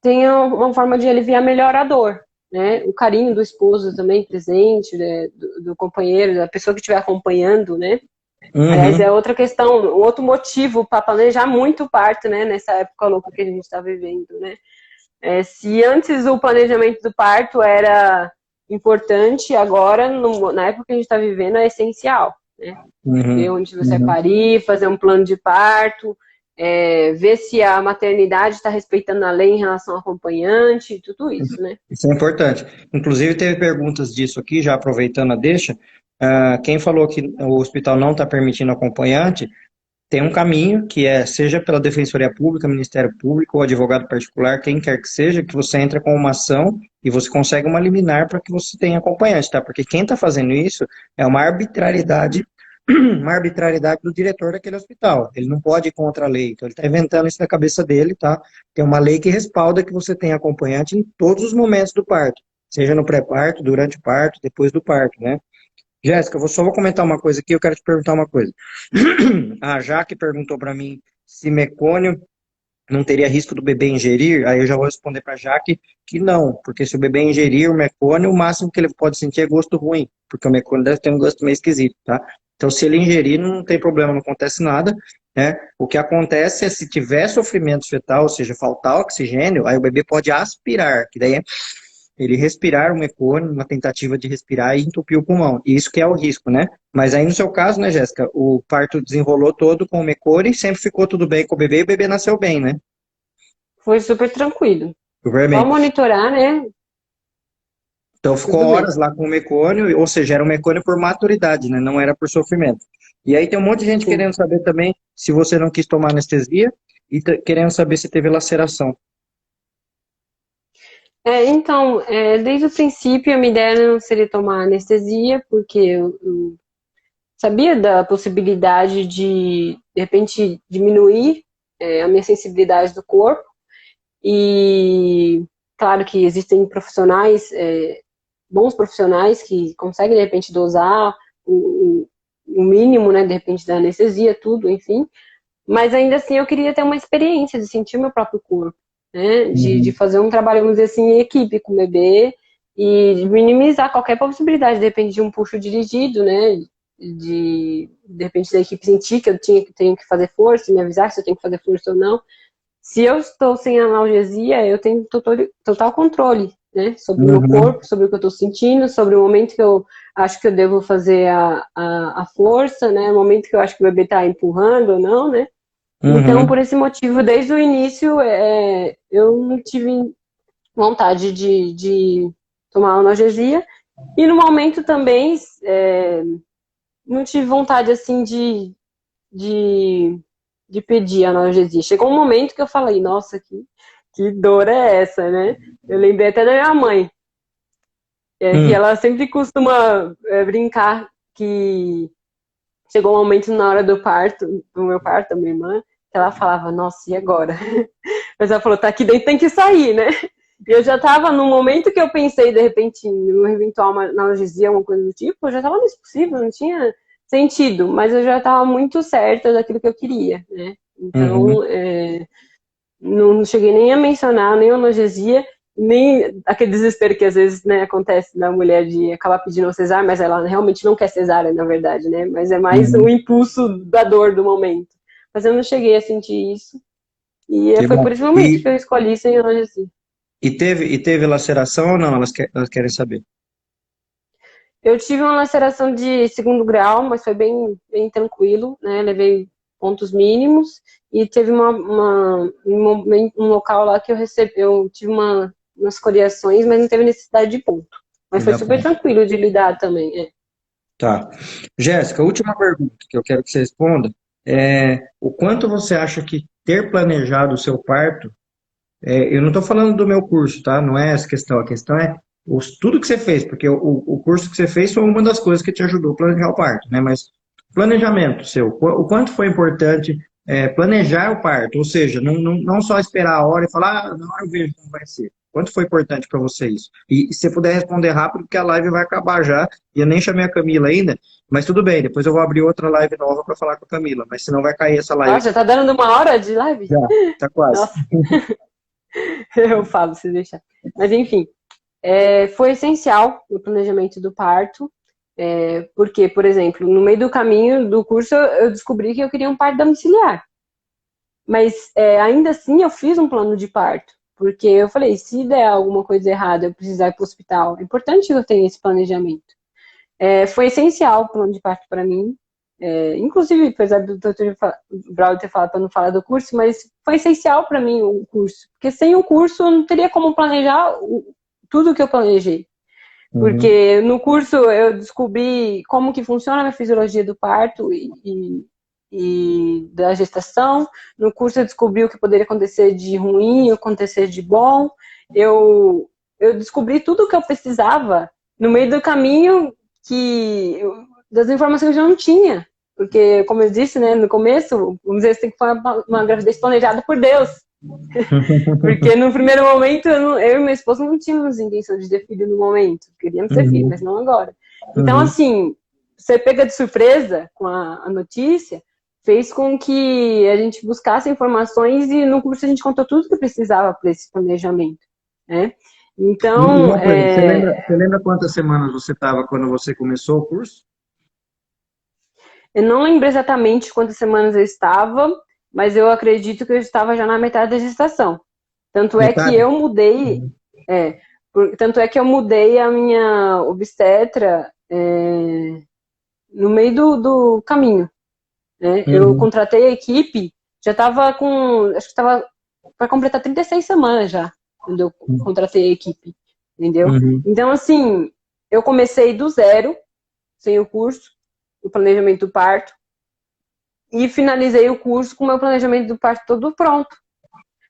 S2: tenha uma forma de aliviar melhor a dor, né? O carinho do esposo também presente, né? do companheiro, da pessoa que estiver acompanhando, né? Aliás, é
S1: Uhum.
S2: outra questão, um outro motivo para planejar muito o parto, né? Nessa época louca que a gente está vivendo, né? Se antes o planejamento do parto era importante, agora, na época que a gente está vivendo, é essencial, né? Ver
S1: Uhum.
S2: onde você vai
S1: Uhum.
S2: parir, fazer um plano de parto, ver se a maternidade está respeitando a lei em relação ao acompanhante, tudo isso, né?
S1: Isso é importante. Inclusive, teve perguntas disso aqui, já aproveitando a deixa. Quem falou que o hospital não está permitindo acompanhante, tem um caminho que é, seja pela Defensoria Pública, Ministério Público ou advogado particular, quem quer que seja, que você entra com uma ação e você consegue uma liminar para que você tenha acompanhante, tá? Porque quem está fazendo isso é uma arbitrariedade do diretor daquele hospital. Ele não pode ir contra a lei, então ele está inventando isso da cabeça dele, tá? Tem uma lei que respalda que você tenha acompanhante em todos os momentos do parto, seja no pré-parto, durante o parto, depois do parto, né? Jéssica, só vou comentar uma coisa aqui, eu quero te perguntar uma coisa. A Jaque perguntou para mim se mecônio não teria risco do bebê ingerir, aí eu já vou responder para a Jaque que não, porque se o bebê ingerir o mecônio, o máximo que ele pode sentir é gosto ruim, porque o mecônio deve ter um gosto meio esquisito, tá? Então, se ele ingerir, não tem problema, não acontece nada, né? O que acontece é se tiver sofrimento fetal, ou seja, faltar oxigênio, aí o bebê pode aspirar, que daí é ele respirar o mecônio, uma tentativa de respirar e entupir o pulmão. E isso que é o risco, né? Mas aí no seu caso, né, Jéssica, o parto desenrolou todo com o mecônio e sempre ficou tudo bem com o bebê nasceu bem, né?
S2: Foi super tranquilo.
S1: Super
S2: Só
S1: bem.
S2: monitorar, né?
S1: Então ficou
S2: Tudo bem.
S1: horas lá com o mecônio, ou seja, era um mecônio por maturidade, né? Não era por sofrimento. E aí tem um monte de gente
S2: Sim.
S1: querendo saber também se você não quis tomar anestesia e querendo saber se teve laceração.
S2: Então, desde o princípio a minha ideia não seria tomar anestesia, porque eu sabia da possibilidade de repente, diminuir a minha sensibilidade do corpo. E claro que existem profissionais, bons profissionais que conseguem, de repente, dosar o mínimo, né, de repente, da anestesia, tudo, enfim. Mas ainda assim eu queria ter uma experiência de sentir o meu próprio corpo, né? De
S1: Uhum,
S2: fazer um trabalho, vamos dizer assim, em equipe com o bebê e de minimizar qualquer possibilidade, de repente, de um puxo dirigido, né? De repente, da equipe sentir que tenho que fazer força, me avisar se eu tenho que fazer força ou não. Se eu estou sem analgesia, eu tenho total controle, né? Sobre o meu
S1: uhum,
S2: corpo, sobre o que eu estou sentindo, sobre o momento que eu acho que eu devo fazer a força, né? O momento que eu acho que o bebê está empurrando ou não, né? Então, por
S1: uhum,
S2: esse motivo, desde o início, eu não tive vontade de tomar analgesia. E no momento também, não tive vontade, assim, de, de pedir analgesia. Chegou um momento que eu falei, nossa, que dor é essa, né? Eu lembrei até da minha mãe, que
S1: uhum,
S2: ela sempre costuma brincar que chegou um momento na hora do parto, do meu parto, da minha irmã, que ela falava, nossa, e agora? Mas ela falou, tá aqui dentro, tem que sair, né? E eu já tava, no momento que eu pensei, de repente, em uma eventual analgesia, alguma coisa do tipo, eu já tava nisso possível, não tinha sentido, mas eu já tava muito certa daquilo que eu queria, né?
S1: uhum.
S2: Então, não cheguei nem a mencionar nem a analgesia, nem aquele desespero que às vezes, né, acontece na mulher de acabar pedindo uma cesárea, mas ela realmente não quer cesárea, na verdade, né? Mas é mais o
S1: Uhum.
S2: impulso da dor do momento. Mas eu não cheguei a sentir isso. E
S1: Que
S2: foi
S1: bom.
S2: por esse momento que eu escolhi sem analgesia.
S1: E teve laceração ou não? Elas querem saber.
S2: Eu tive uma laceração de segundo grau, mas foi bem tranquilo, né? Levei pontos mínimos e teve um local lá que eu tive umas coriações, mas não teve necessidade de ponto. Mas
S1: Que
S2: foi
S1: dá
S2: super
S1: ponto.
S2: tranquilo de lidar também.
S1: Tá. Jéssica, última pergunta que eu quero que você responda é o quanto você acha que ter planejado o seu parto, eu não estou falando do meu curso, tá? Não é essa questão, a questão é tudo que você fez, porque o curso que você fez foi uma das coisas que te ajudou a planejar o parto, né? Mas planejamento seu, o quanto foi importante planejar o parto, ou seja, não só esperar a hora e falar, na hora eu vejo como vai ser. Quanto foi importante para você isso? E se você puder responder rápido, porque a live vai acabar já, e eu nem chamei a Camila ainda, mas tudo bem, depois eu vou abrir outra live nova para falar com a Camila, mas senão vai cair essa live
S2: Nossa, já
S1: aqui.
S2: tá dando 1 hora de live?
S1: Já, tá quase.
S2: Nossa, eu falo se deixar. Mas enfim, foi essencial no planejamento do parto, porque, por exemplo, no meio do caminho do curso eu descobri que eu queria um parto domiciliar. Mas ainda assim eu fiz um plano de parto, porque eu falei, se der alguma coisa errada, eu precisar ir para o hospital, é importante que eu tenha esse planejamento. Foi essencial o plano de parto para mim, inclusive, apesar do Dr. Braulio ter falado para não falar do curso, mas foi essencial para mim o curso, porque sem o curso eu não teria como planejar tudo que eu planejei. Porque no curso eu descobri como que funciona a fisiologia do parto e da gestação. No curso eu descobri o que poderia acontecer de ruim, o que acontecer de bom. Eu descobri tudo o que eu precisava no meio do caminho das informações que eu não tinha. Porque, como eu disse, né, no começo, vamos dizer, você tem que fazer uma gravidez planejada por Deus. Porque no primeiro momento, eu e meu esposo não tínhamos intenção de ter filho no momento. Queríamos ter filho, mas não agora. Então, assim, você pega de surpresa com a notícia, fez com que a gente buscasse informações e no curso a gente contou tudo que precisava para esse planejamento, né? Então,
S1: Você lembra quantas semanas você estava quando você começou o curso?
S2: eu não lembro exatamente quantas semanas eu estava, mas eu acredito que eu estava já na metade da gestação. Tanto é que eu mudei, tanto é que eu mudei a minha obstetra no meio do caminho, né? Eu contratei a equipe, já estava acho que estava para completar 36 semanas já, quando eu contratei a equipe, entendeu? Então, assim, eu comecei do zero, sem o curso, o planejamento do parto, e finalizei o curso com o meu planejamento do parto todo pronto.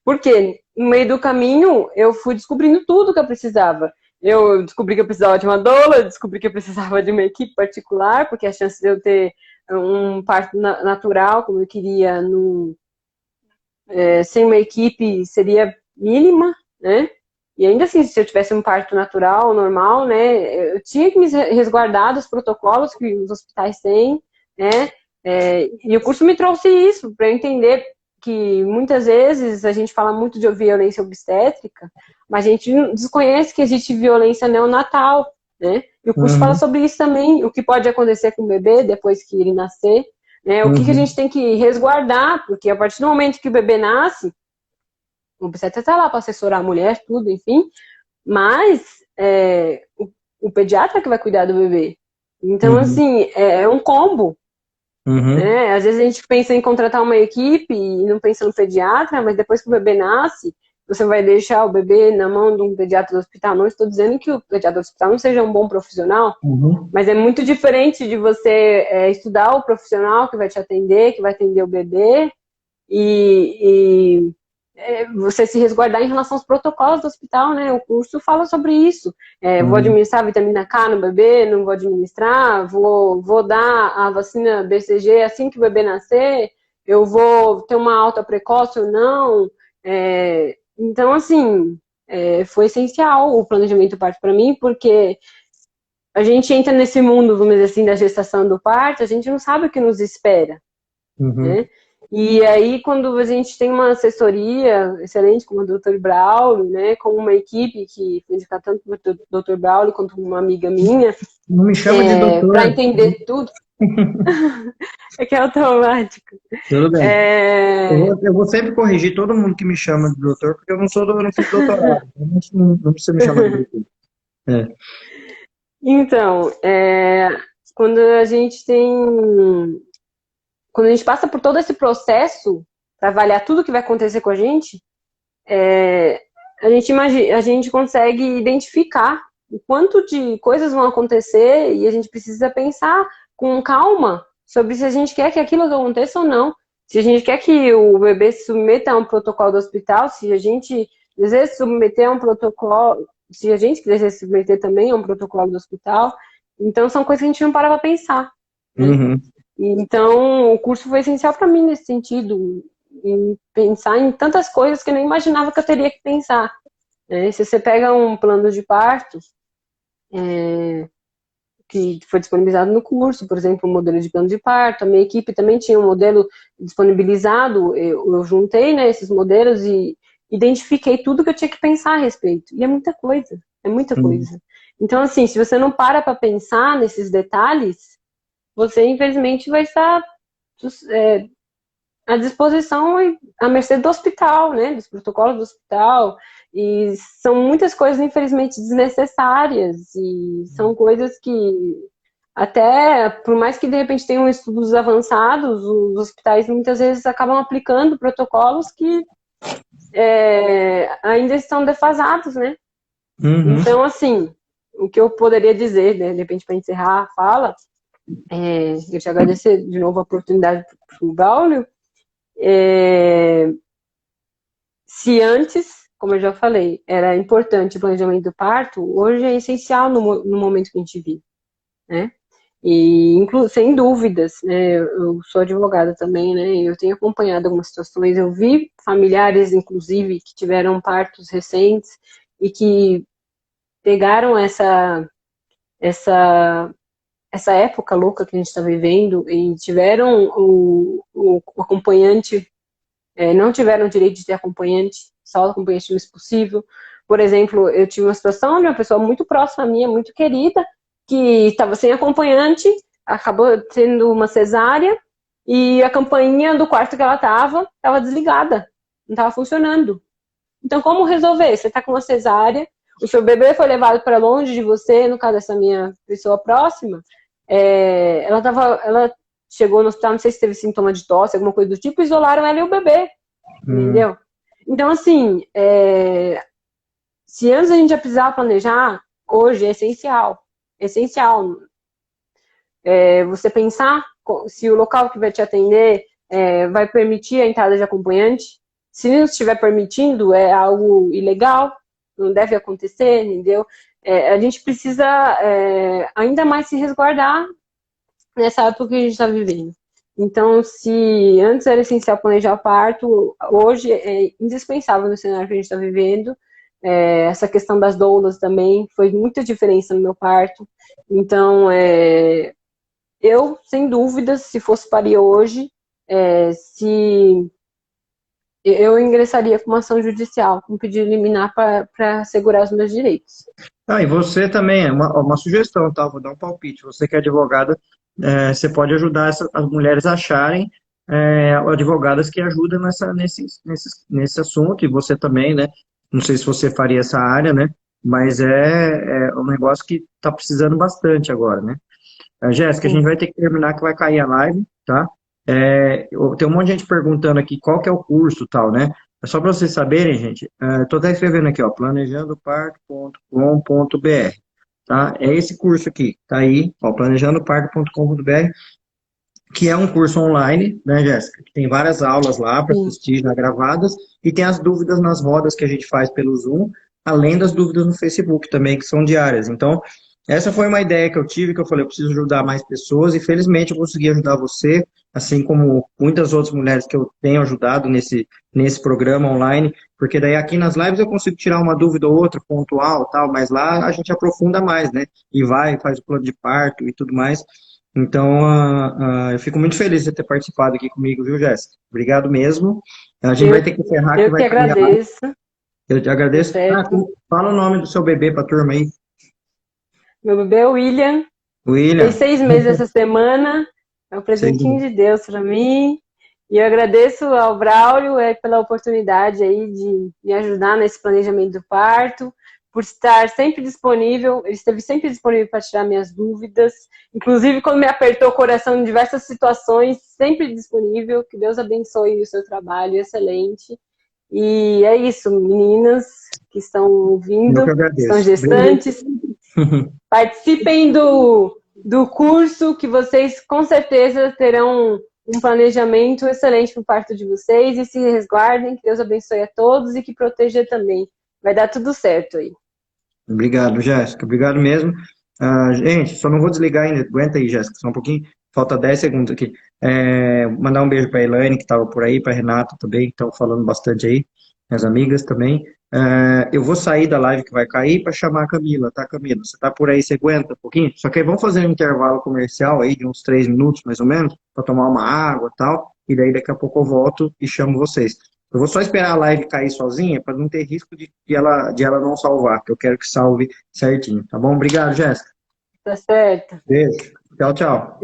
S2: Porque no meio do caminho eu fui descobrindo tudo que eu precisava. Eu descobri que eu precisava de uma doula, eu descobri que eu precisava de uma equipe particular, porque a chance de eu ter um parto natural, como eu queria, sem uma equipe seria mínima, né? E ainda assim, se eu tivesse um parto natural, normal, né, eu tinha que me resguardar dos protocolos que os hospitais têm, né? E o curso me trouxe isso, para eu entender que muitas vezes a gente fala muito de violência obstétrica, mas a gente desconhece que existe violência neonatal, né? E o curso fala sobre isso também, o que pode acontecer com o bebê depois que ele nascer, né? O que a gente tem que resguardar, porque a partir do momento que o bebê nasce, o obstetra está lá para assessorar a mulher, tudo, enfim, mas o pediatra que vai cuidar do bebê. Então, assim, é um combo. Às vezes a gente pensa em contratar uma equipe e não pensa no pediatra, mas depois que o bebê nasce, você vai deixar o bebê na mão de um pediatra do hospital. Não estou dizendo que o pediatra do hospital não seja um bom profissional, mas é muito diferente de você estudar o profissional que vai te atender, que vai atender o bebê, e você se resguardar em relação aos protocolos do hospital, né? O curso fala sobre isso. Vou administrar vitamina K no bebê, não vou administrar, vou dar a vacina BCG assim que o bebê nascer, eu vou ter uma alta precoce ou não. Então, assim, foi essencial o planejamento do parto para mim, porque a gente entra nesse mundo, vamos dizer assim, da gestação do parto, a gente não sabe o que nos espera, né? E aí, quando a gente tem uma assessoria excelente, como o Dr. Braulio, né, com uma equipe que foi indicada tanto do Dr. Braulio quanto uma amiga minha,
S1: Não me chama de doutor.
S2: para entender tudo, é que é automático.
S1: Tudo bem. Eu vou sempre corrigir todo mundo que me chama de doutor, porque eu não fiz doutorado. Não precisa me chamar de doutor.
S2: Então, quando a gente passa por todo esse processo para avaliar tudo que vai acontecer com a gente a gente consegue identificar o quanto de coisas vão acontecer e a gente precisa pensar com calma sobre se a gente quer que aquilo aconteça ou não. Se a gente quer que o bebê se submeta a um protocolo do hospital, se a gente deseja se submeter a um protocolo, se a gente quiser se submeter também a um protocolo do hospital. Então, são coisas que a gente não para pra pensar. Né? Então, o curso foi essencial para mim nesse sentido, em pensar em tantas coisas que eu nem imaginava que eu teria que pensar. né? Se você pega um plano de parto, que foi disponibilizado no curso, por exemplo, o modelo de plano de parto, a minha equipe também tinha um modelo disponibilizado, eu juntei, né, esses modelos e identifiquei tudo que eu tinha que pensar a respeito. E é muita coisa, é muita coisa. Então, assim, se você não para pensar nesses detalhes, você, infelizmente, vai estar à disposição e à mercê do hospital, né, dos protocolos do hospital, e são muitas coisas, infelizmente, desnecessárias, e são coisas que, até, por mais que de repente tenham estudos avançados, os hospitais muitas vezes acabam aplicando protocolos que ainda estão defasados, né?
S1: Uhum.
S2: Então, assim, o que eu poderia dizer, né, de repente, para encerrar a fala, eu te agradecer de novo a oportunidade para o Braulio. Se antes, como eu já falei, era importante o planejamento do parto, hoje é essencial no momento que a gente vive, né? E, sem dúvidas, né, eu sou advogada também, né, eu tenho acompanhado algumas situações, eu vi familiares, inclusive, que tiveram partos recentes e que pegaram essa época louca que a gente está vivendo e tiveram o acompanhante, não tiveram o direito de ter acompanhante, só o acompanhante mais possível. Por exemplo, eu tive uma situação de uma pessoa muito próxima a minha, muito querida, que estava sem acompanhante, acabou tendo uma cesárea, e a campainha do quarto que ela estava desligada, não estava funcionando. Então, como resolver? Você está com uma cesárea, o seu bebê foi levado para longe de você, no caso dessa minha pessoa próxima, ela chegou no hospital, não sei se teve sintoma de tosse, alguma coisa do tipo, isolaram ela e o bebê, entendeu? Então, assim, se antes a gente já precisava planejar, hoje é essencial. Essencial. Você pensar se o local que vai te atender vai permitir a entrada de acompanhante. Se não estiver permitindo, é algo ilegal, não deve acontecer, entendeu? A gente precisa ainda mais se resguardar nessa época que a gente está vivendo. Então, se antes era essencial planejar o parto, hoje é indispensável no cenário que a gente está vivendo. Essa questão das doulas também foi muita diferença no meu parto. Então, eu, sem dúvidas, se fosse parir hoje, se eu ingressaria com uma ação judicial, com pedido liminar para assegurar os meus direitos.
S1: E você também, uma sugestão, tá? Vou dar um palpite. Você que é advogada, você pode ajudar as mulheres a acharem advogadas que ajudam nesse assunto, e você também, né? Não sei se você faria essa área, né? Mas é um negócio que está precisando bastante agora, né? Jéssica, a gente vai ter que terminar, que vai cair a live, tá? Tem um monte de gente perguntando aqui qual que é o curso e tal, né? É só para vocês saberem, gente, estou até escrevendo aqui, ó, planejandoparto.com.br, tá? É esse curso aqui, tá aí, ó, planejandoparto.com.br, que é um curso online, né, Jéssica? Que tem várias aulas lá para assistir já gravadas, e tem as dúvidas nas rodas que a gente faz pelo Zoom, além das dúvidas no Facebook também, que são diárias. Então, essa foi uma ideia que eu tive, que eu falei, eu preciso ajudar mais pessoas, e felizmente eu consegui ajudar você, assim como muitas outras mulheres que eu tenho ajudado nesse programa online, porque daí aqui nas lives eu consigo tirar uma dúvida ou outra, pontual, tal, mas lá a gente aprofunda mais, né? E faz o plano de parto e tudo mais. Então, eu fico muito feliz de ter participado aqui comigo, viu, Jéssica? Obrigado mesmo. A gente vai ter que encerrar, que
S2: Eu que
S1: vai cair a live.
S2: agradeço.
S1: Eu te agradeço. Fala o nome do seu bebê para a turma aí.
S2: Meu bebê é o William.
S1: William.
S2: Fez 6 meses essa semana. É um presentinho de Deus para mim. E eu agradeço ao Braulio pela oportunidade aí de me ajudar nesse planejamento do parto, por estar sempre disponível. Ele esteve sempre disponível para tirar minhas dúvidas. Inclusive, quando me apertou o coração em diversas situações, sempre disponível. Que Deus abençoe o seu trabalho, excelente. E é isso, meninas que estão ouvindo, que estão gestantes. Participem do curso, que vocês com certeza terão um planejamento excelente para o parto de vocês, e se resguardem, que Deus abençoe a todos e que proteja também. Vai dar tudo certo aí.
S1: Obrigado, Jéssica. Obrigado mesmo. Gente, só não vou desligar ainda. Aguenta aí, Jéssica, só um pouquinho. Falta 10 segundos aqui. Mandar um beijo para a Elaine, que estava por aí, para a Renata também, que estão falando bastante aí. Minhas amigas também. Eu vou sair da live que vai cair para chamar a Camila, tá, Camila? Você tá por aí, você aguenta um pouquinho? Só que aí vamos fazer um intervalo comercial aí de uns 3 minutos, mais ou menos, para tomar uma água e tal, e daí daqui a pouco eu volto e chamo vocês. Eu vou só esperar a live cair sozinha para não ter risco de ela não salvar, porque eu quero que salve certinho, tá bom? Obrigado, Jéssica.
S2: Tá certo.
S1: Beijo. Tchau, tchau.